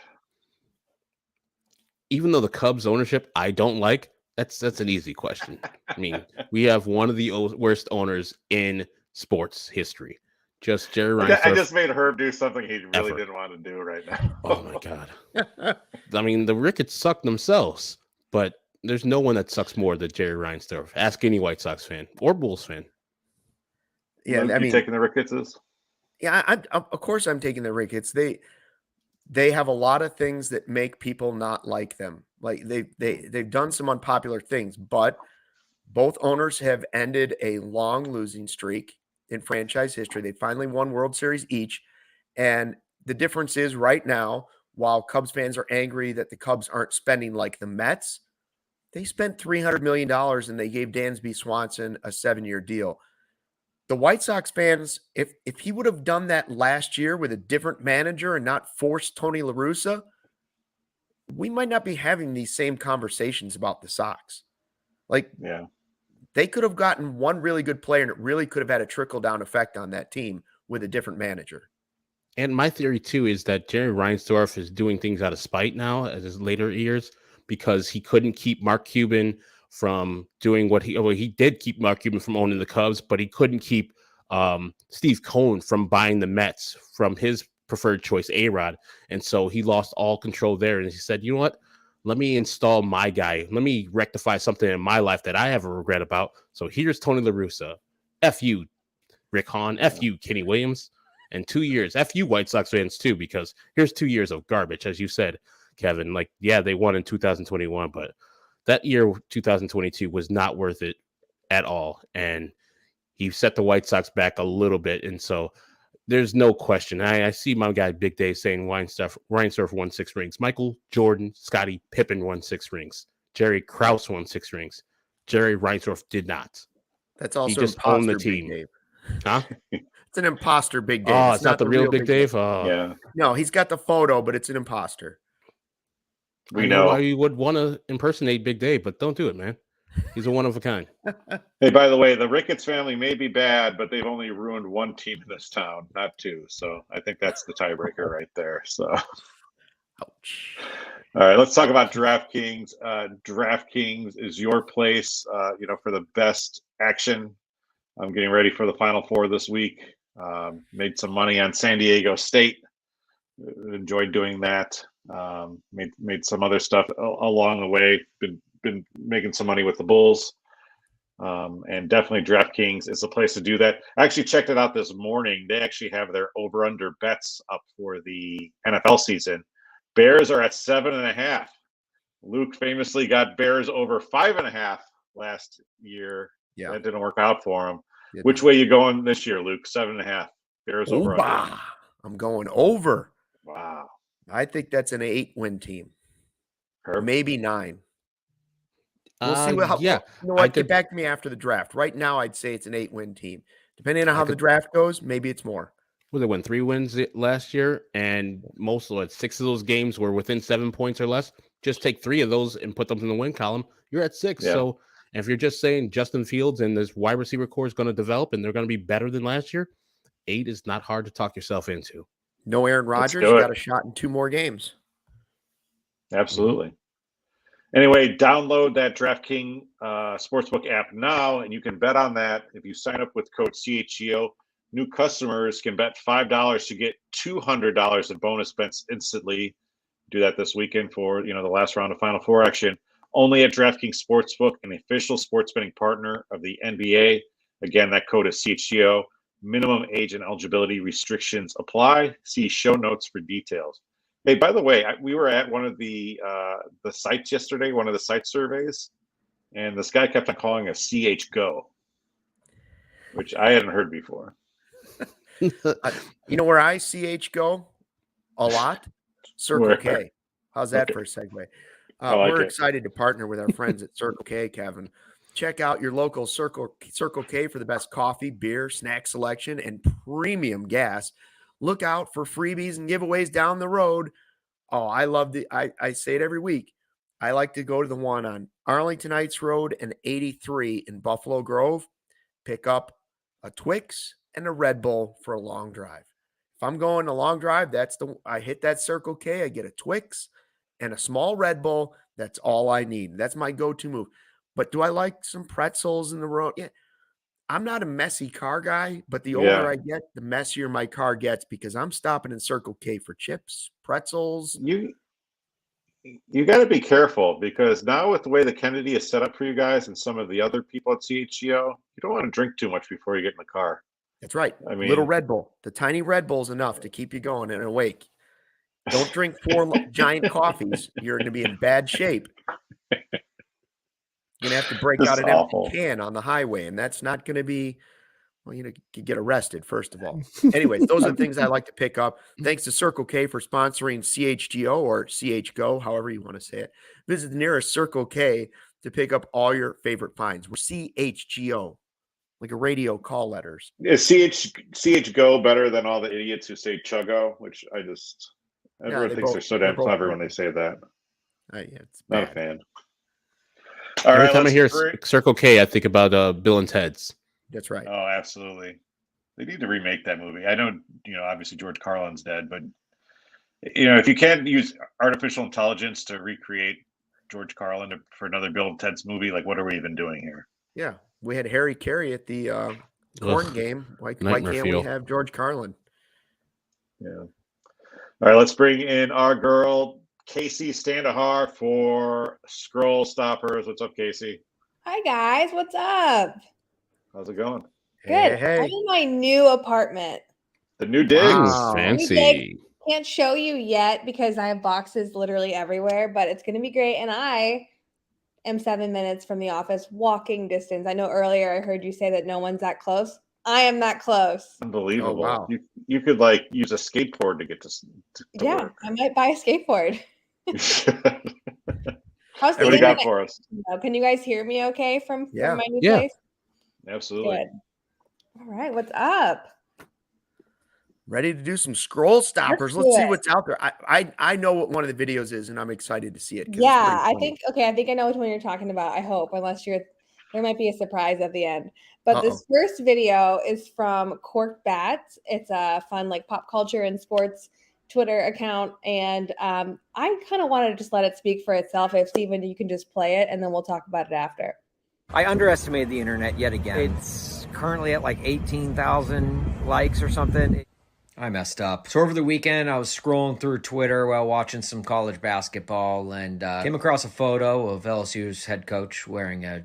Speaker 3: Even though the Cubs ownership I don't like, that's an easy question. I mean, we have one of the worst owners in sports history. Just Jerry Reinsdorf.
Speaker 1: I just made Herb do something he really didn't want to do right now.
Speaker 3: Oh my God. I mean, the Ricketts suck themselves, but there's no one that sucks more than Jerry Reinsdorf. Ask any White Sox fan or Bulls fan.
Speaker 2: Yeah,
Speaker 1: Luke, I mean, taking the Rickettses.
Speaker 2: Yeah, of course I'm taking the Ricketts. They have a lot of things that make people not like them. Like they've done some unpopular things, but both owners have ended a long losing streak in franchise history. They finally won World Series each. And the difference is right now, while Cubs fans are angry that the Cubs aren't spending like the Mets, they spent $300 million and they gave Dansby Swanson a 7-year deal. The White Sox fans, if he would have done that last year with a different manager and not forced Tony La Russa, we might not be having these same conversations about the Sox. Like, They could have gotten one really good player, and it really could have had a trickle-down effect on that team with a different manager.
Speaker 3: And my theory, too, is that Jerry Reinsdorf is doing things out of spite now as his later years because he couldn't keep Mark Cuban from doing what he did keep Mark Cuban from owning the Cubs, but he couldn't keep Steve Cohen from buying the Mets from his preferred choice, A-Rod. And so he lost all control there. And he said, you know what? Let me install my guy. Let me rectify something in my life that I have a regret about. So here's Tony La Russa. F you, Rick Hahn. F you, Kenny Williams. And 2 years. F you, White Sox fans, too, because here's 2 years of garbage, as you said, Kevin. Like, yeah, they won in 2021, but that year, 2022, was not worth it at all. And he set the White Sox back a little bit. And so there's no question. I see my guy Big Dave saying Reinsdorf won 6 rings. Michael Jordan, Scottie Pippen won 6 rings. Jerry Krause won 6 rings. Jerry Reinsdorf did not.
Speaker 2: That's also
Speaker 3: he just owned the team.
Speaker 2: Dave.
Speaker 3: Huh?
Speaker 2: It's an imposter, Big Dave.
Speaker 3: Oh, it's not the real Big Dave? Oh.
Speaker 1: Yeah.
Speaker 2: No, he's got the photo, but it's an imposter.
Speaker 3: I know why you would want to impersonate Big Dave, but don't do it, man. He's a one of a kind.
Speaker 1: Hey, by the way, the Ricketts family may be bad, but they've only ruined one team in this town, not 2. So I think that's the tiebreaker right there. So,
Speaker 2: ouch.
Speaker 1: All right, let's talk about DraftKings. DraftKings is your place, for the best action. I'm getting ready for the Final Four this week. Made some money on San Diego State. Enjoyed doing that. Made some other stuff along the way. Been making some money with the Bulls. And definitely DraftKings is the place to do that. I actually checked it out this morning. They actually have their over-under bets up for the NFL season. Bears are at 7.5. Luke famously got Bears over 5.5 last year. Yeah, that didn't work out for him. Which way you going this year, Luke? 7.5. Bears over.
Speaker 2: I'm going over.
Speaker 1: Wow.
Speaker 2: I think that's an 8-win team.
Speaker 1: Herb?
Speaker 2: Maybe 9. We'll see what. Yeah, you know what? Get back to me after the draft. Right now, I'd say it's an 8-win team. Depending on how the draft goes, maybe it's more.
Speaker 3: Well, they won 3 wins last year, and most of 6 of those games were within 7 points or less. Just take 3 of those and put them in the win column. You're at 6. Yeah. So if you're just saying Justin Fields and this wide receiver core is going to develop and they're going to be better than last year, 8 is not hard to talk yourself into.
Speaker 2: No Aaron Rodgers, you got a shot in 2 more games.
Speaker 1: Absolutely. Anyway, download that DraftKings Sportsbook app now, and you can bet on that. If you sign up with code CHGO, new customers can bet $5 to get $200 in bonus bets instantly. Do that this weekend for the last round of Final Four action. Only at DraftKings Sportsbook, an official sports betting partner of the NBA. Again, that code is CHGO. Minimum age and eligibility restrictions apply. See show notes for details. Hey, by the way, we were at one of the sites yesterday, one of the site surveys, and this guy kept on calling us CHGO, which I hadn't heard before.
Speaker 2: You know where I CHGO a lot? Circle K. How's that for a segue? We're excited to partner with our friends at Circle K, Kevin. Check out your local Circle K for the best coffee, beer, snack selection, and premium gas. Look out for freebies and giveaways down the road. Oh, I love I say it every week. I like to go to the one on Arlington Heights Road and 83 in Buffalo Grove. Pick up a Twix and a Red Bull for a long drive. If I'm going a long drive, I hit that Circle K. I get a Twix and a small Red Bull. That's all I need. That's my go-to move. But do I like some pretzels in the road? Yeah. I'm not a messy car guy, but the older I get, the messier my car gets because I'm stopping in Circle K for chips, pretzels.
Speaker 1: You got to be careful because now with the way the Kennedy is set up for you guys and some of the other people at CHGO, you don't want to drink too much before you get in the car.
Speaker 2: That's right. I mean, little Red Bull. The tiny Red Bull is enough to keep you going and awake. Don't drink 4 giant coffees. You're going to be in bad shape. You're going to have to break out an empty can on the highway, and that's not going to be, well, you could get arrested, first of all. Anyways, those are the things I like to pick up. Thanks to Circle K for sponsoring CHGO or CHGO, however you want to say it. Visit the nearest Circle K to pick up all your favorite finds. We're CHGO, like a radio call letters.
Speaker 1: Is CHGO better than all the idiots who say Chuggo, which everyone thinks they're so damn clever when they say that.
Speaker 2: It's
Speaker 1: not a fan.
Speaker 3: Every time I hear Circle K, I think about Bill and Ted's.
Speaker 2: That's right.
Speaker 1: Oh, absolutely. They need to remake that movie. I know, obviously George Carlin's dead, but if you can't use artificial intelligence to recreate George Carlin for another Bill and Ted's movie, like what are we even doing here?
Speaker 2: Yeah, we had Harry Carey at the corn game. Why can't we have George Carlin?
Speaker 1: Yeah. All right, let's bring in our girl Kacy Standohar for Scroll Stoppers. What's up, Kacy?
Speaker 5: Hi guys, what's up?
Speaker 1: How's it going?
Speaker 5: Good.
Speaker 2: Hey.
Speaker 5: I'm in my new apartment.
Speaker 1: The new digs.
Speaker 3: Wow. Fancy.
Speaker 5: Can't show you yet because I have boxes literally everywhere, but it's going to be great. And I am 7 minutes from the office, walking distance. I know earlier I heard you say that no one's that close. I am that close.
Speaker 1: Unbelievable.
Speaker 2: Oh, wow.
Speaker 1: You could use a skateboard to get to work.
Speaker 5: I might buy a skateboard. How's
Speaker 1: what do you got for us?
Speaker 5: Can you guys hear me okay from my new place?
Speaker 1: Absolutely.
Speaker 5: Good. All right, what's up?
Speaker 2: Ready to do some scroll stoppers. Let's see what's out there. I know what one of the videos is, and I'm excited to see it.
Speaker 5: Yeah, I think I know which one you're talking about. I hope, unless there might be a surprise at the end. But this first video is from Cork Bats. It's a fun pop culture and sports Twitter account, and I kind of wanted to just let it speak for itself. If Steven, you can just play it, and then we'll talk about it after.
Speaker 6: I underestimated the internet yet again. It's currently at 18,000 likes or something. I messed up. So over the weekend, I was scrolling through Twitter while watching some college basketball and came across a photo of LSU's head coach wearing a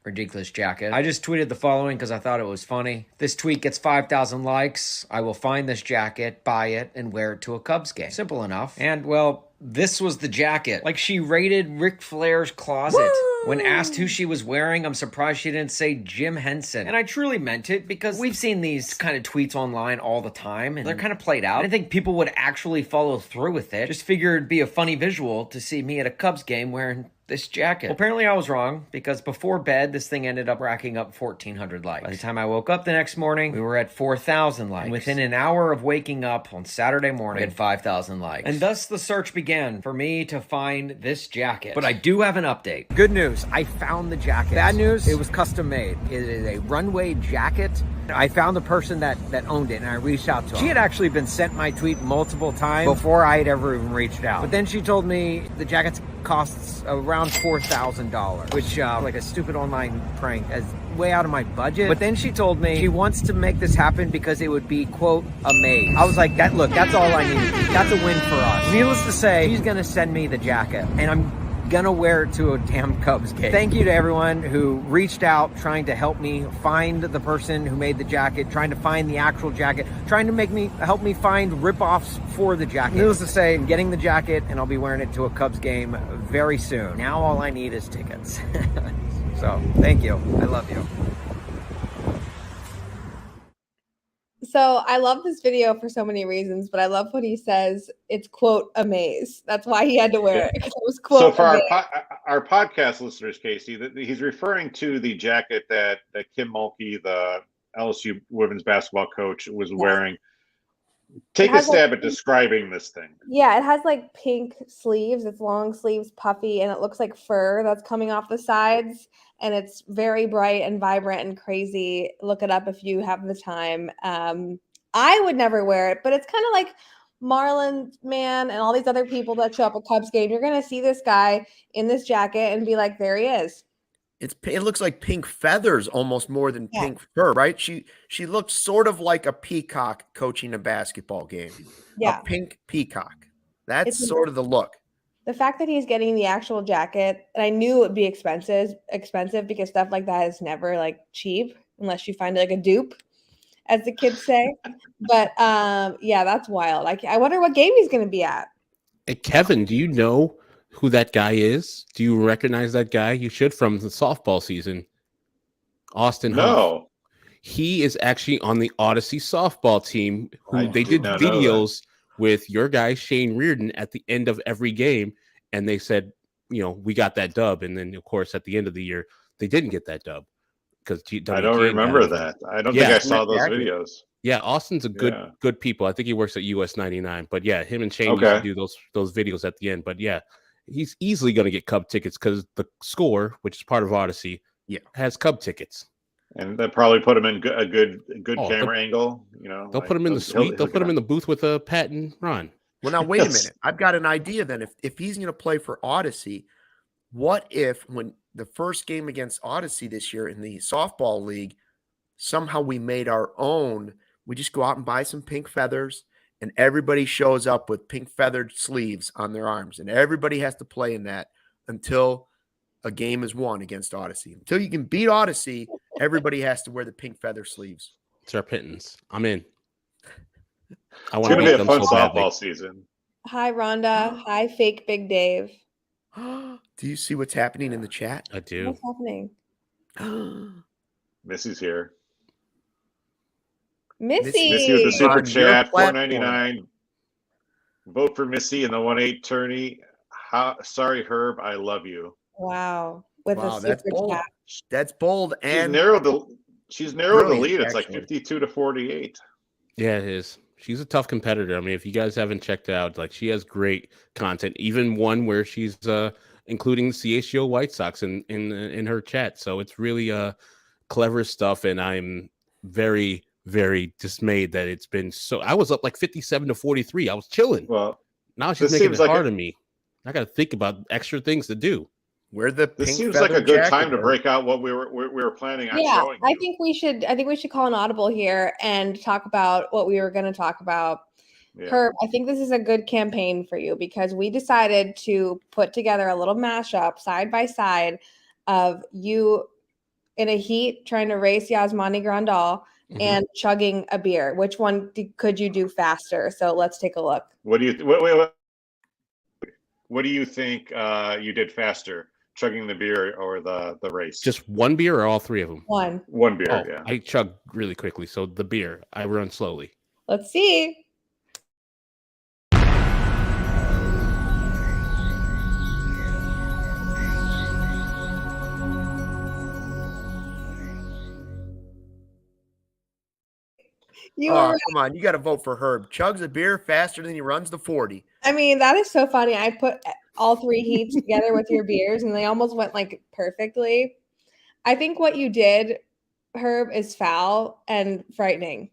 Speaker 6: ridiculous jacket. I just tweeted the following because I thought it was funny. This tweet gets 5,000 likes. I will find this jacket, buy it, and wear it to a Cubs game. Simple enough. And, well, this was the jacket. She raided Ric Flair's closet. Woo! When asked who she was wearing, I'm surprised she didn't say Jim Henson. And I truly meant it because we've seen these kind of tweets online all the time, and they're kind of played out. I didn't think people would actually follow through with it. Just figured it'd be a funny visual to see me at a Cubs game wearing this jacket. Well, apparently I was wrong, because before bed, this thing ended up racking up 1,400 likes. By the time I woke up the next morning, we were at 4,000 likes. And within an hour of waking up on Saturday morning, we had 5,000 likes. And thus the search began for me to find this jacket. But I do have an update. Good news, I found the jacket. Bad news, it was custom made. It is a runway jacket. I found the person that owned it, and I reached out to her. She had actually been sent my tweet multiple times before I had ever even reached out. But then she told me the jacket costs around $4,000, which like a stupid online prank is way out of my budget. But then she told me she wants to make this happen because it would be, quote, amazing. I was like, that's all I need. That's a win for us. Needless to say, she's gonna send me the jacket, and I'm gonna wear it to a damn Cubs game. Thank you to everyone who reached out trying to help me find the person who made the jacket, trying to find the actual jacket, trying to help me find rip-offs for the jacket. Needless to say, I'm getting the jacket, and I'll be wearing it to a Cubs game very soon. Now all I need is tickets. So thank you. I love you.
Speaker 5: So I love this video for so many reasons, but I love what he says. It's, quote, amaze. That's why he had to wear it. It was, quote,
Speaker 1: so for our podcast listeners, Kacy, he's referring to the jacket that Kim Mulkey, the LSU women's basketball coach, was wearing. Take a stab at describing this thing.
Speaker 5: Yeah, it has pink sleeves. It's long sleeves, puffy, and it looks like fur that's coming off the sides. And it's very bright and vibrant and crazy. Look it up if you have the time. I would never wear it, but it's kind of like Marlon Man and all these other people that show up at Cubs game. You're going to see this guy in this jacket and be like, there he is.
Speaker 2: It looks like pink feathers almost more than pink fur, right? She looks sort of like a peacock coaching a basketball game.
Speaker 5: Yeah.
Speaker 2: A pink peacock. That's sort of the look.
Speaker 5: The fact that he's getting the actual jacket, and I knew it would be expensive because stuff like that is never cheap unless you find a dupe, as the kids say. But yeah, that's wild. I wonder what game he's going to be at.
Speaker 3: Hey, Kevin, do you know who that guy is? Do you recognize that guy? You should, from the softball season. Austin Huff.
Speaker 1: No.
Speaker 3: He is actually on the Odyssey softball team. They did videos with your guy Shane Reardon at the end of every game, and they said, we got that dub. And then, of course, at the end of the year, they didn't get that dub because
Speaker 1: I don't remember that. I don't think I saw those videos.
Speaker 3: Yeah, Austin's a good people. I think he works at US 99. But yeah, him and Shane used to do those videos at the end. But yeah, he's easily going to get Cub tickets because the Score, which is part of Odyssey, has Cub tickets.
Speaker 1: And they'll probably put him in a good camera angle.
Speaker 3: They'll put him in the suite. They'll put him in the booth with Pat and Ron.
Speaker 2: Well, now wait a minute. I've got an idea. Then, if he's going to play for Odyssey, what if when the first game against Odyssey this year in the softball league, somehow we made our own? We just go out and buy some pink feathers, and everybody shows up with pink feathered sleeves on their arms, and everybody has to play in that until a game is won against Odyssey. Until you can beat Odyssey, everybody has to wear the pink feather sleeves.
Speaker 3: It's our pittance. I'm in.
Speaker 1: It's going to be a fun softball season.
Speaker 5: Hi, Rhonda. Hi, fake Big Dave.
Speaker 2: Do you see what's happening in the chat?
Speaker 3: I do.
Speaker 5: What's happening?
Speaker 1: Missy's here.
Speaker 5: Missy
Speaker 1: with the super chat, $4.99. Vote for Missy in the 1-8 tourney. Sorry, Herb, I love you.
Speaker 5: Wow, with a super
Speaker 2: that's bold.
Speaker 5: chat.
Speaker 2: That's bold. And
Speaker 1: she's narrowed the lead. It's actually. Like 52-48.
Speaker 3: Yeah, it is. She's a tough competitor. I mean, if you guys haven't checked out, like, she has great content. Even one where she's including the CHGO White Sox in her chat. So it's really clever stuff, and I'm very, very dismayed that it's been so. I was up like 57-43. I was chilling.
Speaker 1: Well,
Speaker 3: now she's making it hard on me. I got to think about extra things to do.
Speaker 1: This seems like a good time to break out what we were planning on showing.
Speaker 5: I think we should call an audible here and talk about what we were going to talk about. Yeah. Herb, I think this is a good campaign for you because we decided to put together a little mashup side by side of you in a heat trying to race Yasmani Grandal and chugging a beer. Which one could you do faster? So let's take a look.
Speaker 1: What do you What do you think you did faster? Chugging the beer or the race?
Speaker 3: Just one beer or all three of them?
Speaker 1: One beer, yeah.
Speaker 3: I chug really quickly, so the beer. I run slowly.
Speaker 5: Let's see.
Speaker 2: Come on. You got to vote for Herb. Chugs a beer faster than he runs the 40.
Speaker 5: I mean, that is so funny. I put all three heats together with your beers, and they almost went like perfectly. I think what you did, Herb, is foul and frightening.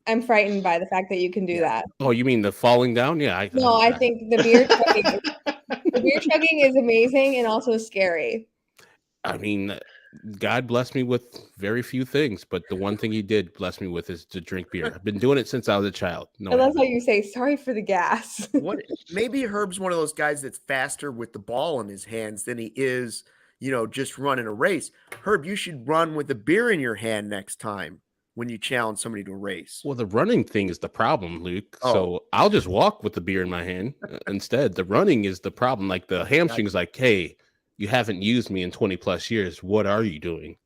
Speaker 5: I'm frightened by the fact that you can do that.
Speaker 3: Oh, you mean the falling down? Yeah.
Speaker 5: I think the beer chugging is amazing and also scary.
Speaker 3: I mean, God blessed me with very few things, but the one thing he did bless me with is to drink beer. I've been doing it since I was a child.
Speaker 5: No, that's how you say sorry for the gas.
Speaker 2: Maybe Herb's one of those guys that's faster with the ball in his hands than he is, just running a race. Herb, you should run with a beer in your hand next time when you challenge somebody to a race.
Speaker 3: Well, the running thing is the problem, Luke. Oh. So I'll just walk with the beer in my hand instead. The running is the problem. Like the hamstring is like, hey, you haven't used me in 20 plus years. What are you doing?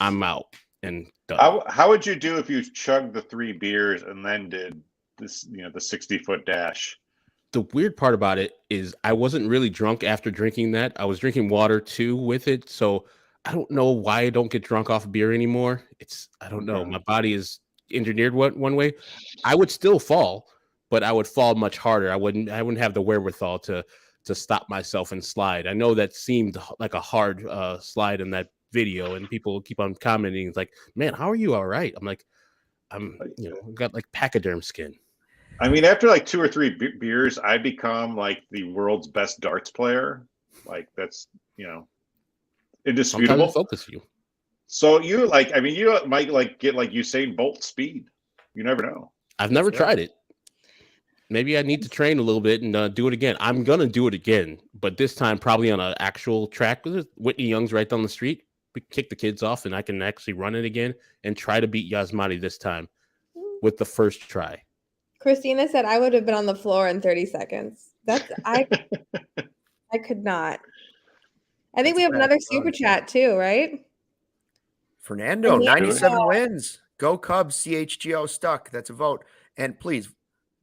Speaker 3: I'm out and done.
Speaker 1: How would you do if you chugged the 3 beers and then did this, the 60-foot dash?
Speaker 3: The weird part about it is I wasn't really drunk after drinking that. I was drinking water too with it. So I don't know why I don't get drunk off beer anymore. I don't know. My body is engineered one way. I would still fall, but I would fall much harder. I wouldn't have the wherewithal to stop myself and slide. I know that seemed like a hard slide in that video, and people keep on commenting. It's like, man, how are you all right? I'm like, got like pachyderm skin.
Speaker 1: I mean, after like 2 or 3 beers, I become like the world's best darts player. Like that's, indisputable.
Speaker 3: Sometimes focus you.
Speaker 1: So you might like get like Usain Bolt speed. You never know.
Speaker 3: I've never tried it. Maybe I need to train a little bit and do it again. I'm going to do it again, but this time probably on an actual track. Whitney Young's right down the street. We kick the kids off, and I can actually run it again and try to beat Yasmani this time with the first try.
Speaker 5: Christina said I would have been on the floor in 30 seconds. I could not. I think we have another super chat too, right?
Speaker 2: Fernando, 97 wins. Go Cubs, CHGO Stuck. That's a vote. And please,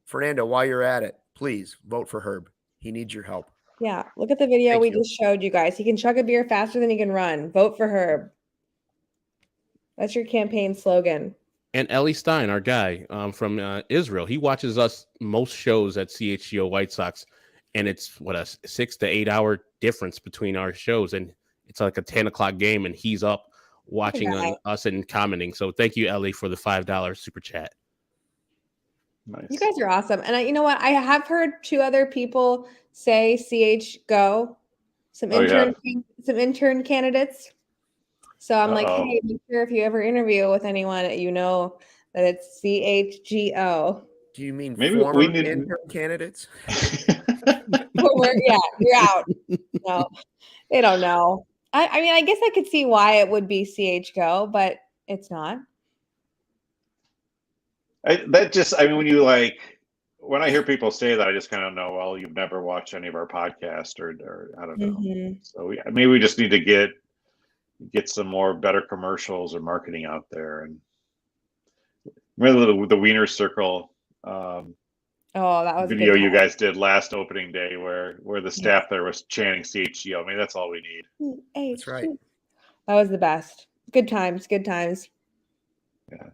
Speaker 2: Fernando, while you're at it, please vote for Herb. He needs your help.
Speaker 5: Yeah, look at the video we just showed you guys. He can chug a beer faster than he can run. Vote for Herb. That's your campaign slogan.
Speaker 3: And Ellie Stein, our guy from Israel, he watches us most shows at CHGO White Sox, and it's what, a 6 to 8 hour difference between our shows, and it's like a 10 o'clock game, and he's up watching on us and commenting. So thank you, Ellie, for the $5 super chat.
Speaker 5: Nice. You guys are awesome. And you know what? I have heard 2 other people say CH go, some intern candidates. So I'm like, hey, make sure if you ever interview with anyone, you know that it's CHGO.
Speaker 2: Do you mean maybe former intern candidates?
Speaker 5: Yeah, you're out. No, they don't know. I mean, I guess I could see why it would be CHGO, but it's not.
Speaker 1: When you when I hear people say that, I just kind of know, well, you've never watched any of our podcasts or I don't know. Mm-hmm. So maybe we just need to get some more better commercials or marketing out there. And remember the Wiener Circle that was video you guys did last opening day where the staff there was chanting CHGO. I mean, that's all we need.
Speaker 2: That's right.
Speaker 5: That was the best. Good times. Yeah.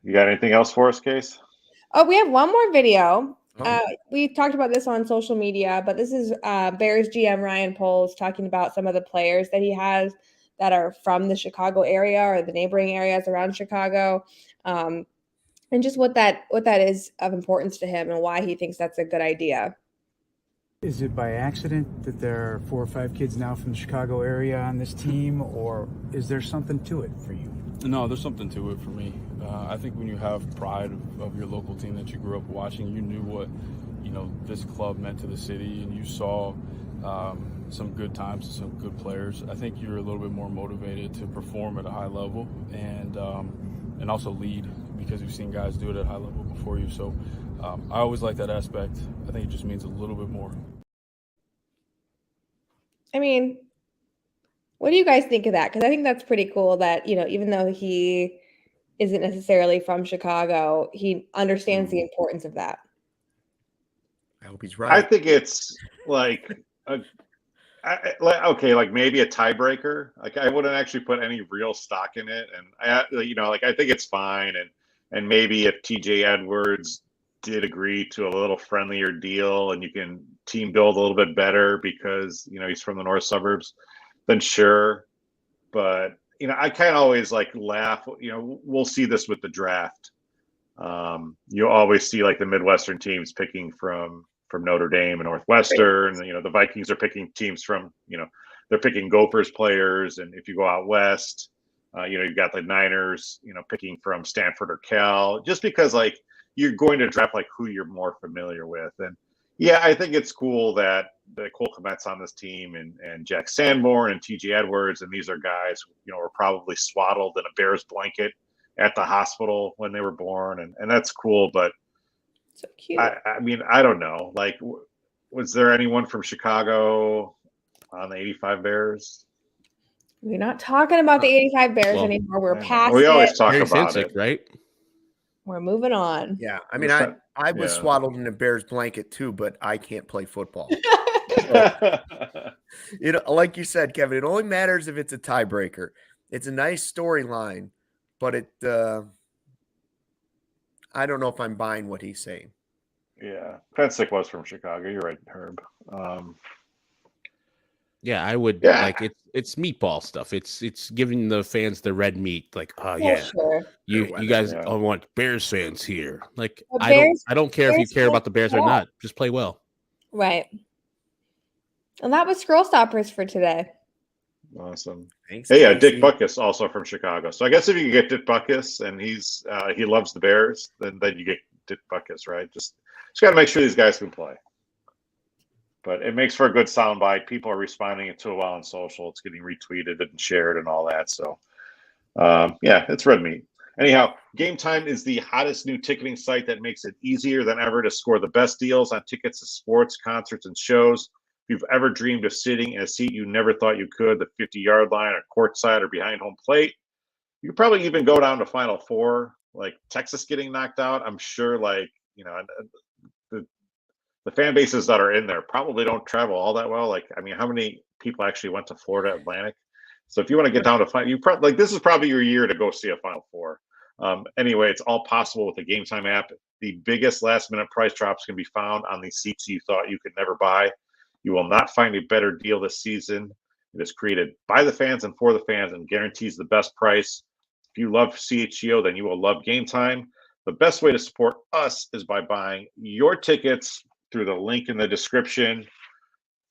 Speaker 1: You got anything else for us, Case?
Speaker 5: Oh, we have one more video. We talked about this on social media, but this is Bears GM Ryan Poles talking about some of the players that he has that are from the Chicago area or the neighboring areas around Chicago, and just what that is of importance to him and why he thinks that's a good idea.
Speaker 7: Is it by accident that there are 4 or 5 kids now from the Chicago area on this team, or is there something to it for you?
Speaker 8: No, there's something to it for me. I think when you have pride of your local team that you grew up watching, you knew what this club meant to the city, and you saw some good times and some good players. I think you're a little bit more motivated to perform at a high level and also lead, because you've seen guys do it at a high level before you. So I always like that aspect. I think it just means a little bit more.
Speaker 5: I mean, what do you guys think of that? Because I think that's pretty cool that, even though he isn't necessarily from Chicago, he understands the importance of that.
Speaker 2: I hope he's right.
Speaker 1: I think it's maybe a tiebreaker. Like, I wouldn't actually put any real stock in it, and I think it's fine. And maybe if TJ Edwards did agree to a little friendlier deal, and you can team build a little bit better because he's from the north suburbs, then sure. But I kind of always laugh. We'll see this with the draft. You always see the Midwestern teams picking from Notre Dame and Northwestern. Right. The Vikings are picking teams from they're picking Gophers players, and if you go out west, you've got the Niners picking from Stanford or Cal, just because you're going to draft who you're more familiar with. And yeah, I think it's cool that Cole Kmet's on this team, and Jack Sanborn and TJ Edwards, and these are guys who were probably swaddled in a Bears blanket at the hospital when they were born, and that's cool. But
Speaker 5: so cute.
Speaker 1: I mean, I don't know. Was there anyone from Chicago on the '85 Bears?
Speaker 5: We're not talking about the '85 Bears anymore. We're past
Speaker 1: we always
Speaker 5: it.
Speaker 1: talk about it,
Speaker 3: right?
Speaker 5: We're moving on.
Speaker 2: Yeah, I mean, I was swaddled in a Bears blanket too, but I can't play football. Like you said, Kevin, it only matters if it's a tiebreaker. It's a nice storyline, but I don't know if I'm buying what he's saying.
Speaker 1: Yeah, Pensick was from Chicago. You're right, Herb.
Speaker 3: Yeah, I would it's meatball stuff. It's giving the fans the red meat. Sure. You guys want Bears fans here. I don't care if you care about the Bears or not. Just play well.
Speaker 5: Right. And that was Scroll Stoppers for today.
Speaker 1: Awesome. Thanks. Hey, Dick Butkus also from Chicago. So I guess if you get Dick Butkus and he loves the Bears, then you get Dick Butkus, right? Just got to make sure these guys can play. But it makes for a good soundbite. People are responding to it well on social. It's getting retweeted and shared and all that. So, it's red meat. Anyhow, Game Time is the hottest new ticketing site that makes it easier than ever to score the best deals on tickets to sports, concerts, and shows. If you've ever dreamed of sitting in a seat you never thought you could, the 50-yard line or courtside or behind home plate, you could probably even go down to Final Four, like Texas getting knocked out. I'm sure the fan bases that are in there probably don't travel all that well. How many people actually went to Florida Atlantic? So if you want to get down to final, this is probably your year to go see a Final Four. Anyway, it's all possible with the Game Time app. The biggest last-minute price drops can be found on the seats you thought you could never buy. You will not find a better deal this season. It is created by the fans and for the fans and guarantees the best price. If you love CHGO, then you will love Game Time. The best way to support us is by buying your tickets through the link in the description.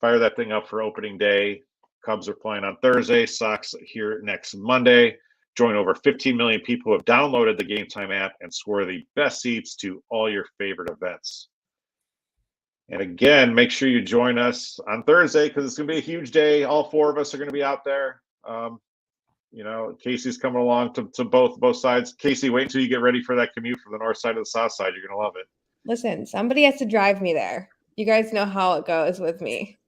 Speaker 1: Fire that thing up for opening day. Cubs are playing on Thursday. Sox here next Monday. Join over 15 million people who have downloaded the Game Time app and score the best seats to all your favorite events. And again, make sure you join us on Thursday because it's going to be a huge day. All 4 of us are going to be out there. Casey's coming along to both sides. Casey, wait until you get ready for that commute from the north side to the south side. You're going to love it.
Speaker 5: Listen, somebody has to drive me there. You guys know how it goes with me.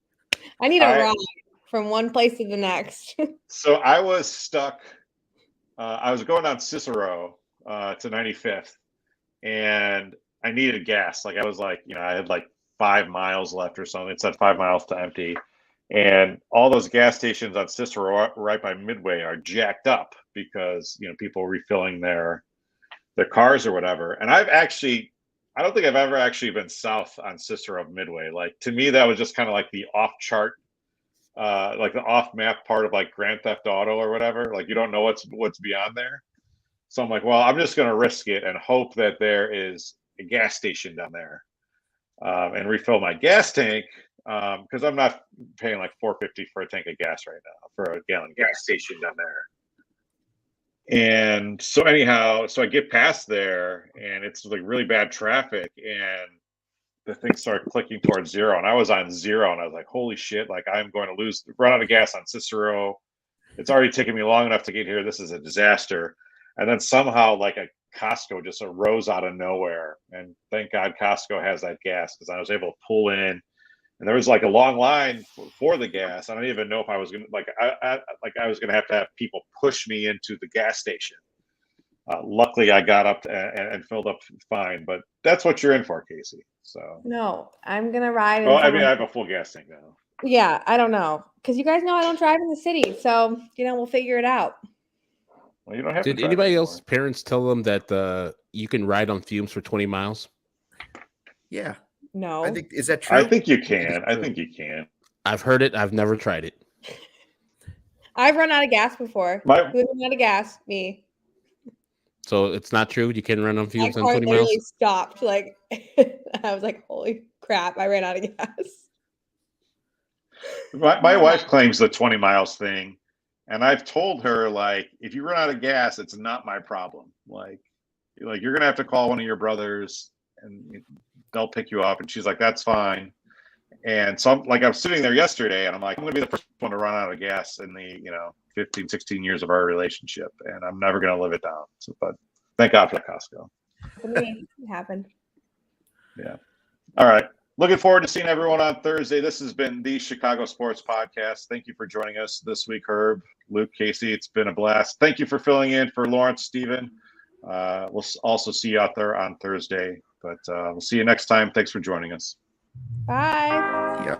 Speaker 5: I need a ride from one place to the next.
Speaker 1: So I was stuck. I was going down Cicero to 95th, and I needed gas. Like I was like, I had like 5 miles left or something. It said 5 miles to empty. And all those gas stations on Cicero right by Midway are jacked up because, people refilling their cars or whatever. And I don't think I've ever actually been south on Cicero of Midway. Like to me, that was just kind of like the off chart, like the off map part of like Grand Theft Auto or whatever. Like you don't know what's beyond there. So I'm like, well, I'm just going to risk it and hope that there is a gas station down there and refill my gas tank. Because I'm not paying like $4.50 for a tank of gas right now for a gallon gas station down there. And so anyhow, I get past there and it's like really bad traffic and the thing started clicking towards 0 and I was on 0 and I was like, holy shit, like I'm going to run out of gas on Cicero. It's already taken me long enough to get here. This is a disaster. And then somehow like a Costco just arose out of nowhere. And thank God Costco has that gas because I was able to pull in. And there was like a long line for the gas. I don't even know if I was going to I was going to have people push me into the gas station. Luckily, I got up and filled up fine. But that's what you're in for, Kacy. So
Speaker 5: no, I'm gonna ride.
Speaker 1: Well, I mean, I have a full gas tank now.
Speaker 5: Yeah, I don't know because you guys know I don't drive in the city, so we'll figure it out.
Speaker 1: Well, you don't have.
Speaker 3: Did anybody else parents tell them that you can ride on fumes for 20 miles?
Speaker 2: Yeah.
Speaker 5: No.
Speaker 2: Is that true?
Speaker 1: I think you can. I think you can.
Speaker 3: I've heard it. I've never tried it.
Speaker 5: I've run out of gas before. Who's run out of gas? Me.
Speaker 3: So it's not true? You can run on fumes on 20 miles?
Speaker 5: My car literally stopped. Like, I was like, holy crap, I ran out of gas.
Speaker 1: My wife claims the 20 miles thing. And I've told her, like, if you run out of gas, it's not my problem. Like you're going to have to call one of your brothers and they'll pick you up. And she's like, that's fine. And so I was sitting there yesterday and I'm like, I'm going to be the first one to run out of gas in the, 15, 16 years of our relationship. And I'm never going to live it down. So, but thank God for Costco.
Speaker 5: It happened.
Speaker 1: Yeah. All right. Looking forward to seeing everyone on Thursday. This has been the Chicago Sports Podcast. Thank you for joining us this week, Herb, Luke, Kacy. It's been a blast. Thank you for filling in for Lawrence, Steven. We'll also see you out there on Thursday. But we'll see you next time. Thanks for joining us.
Speaker 5: Bye.
Speaker 2: Yeah.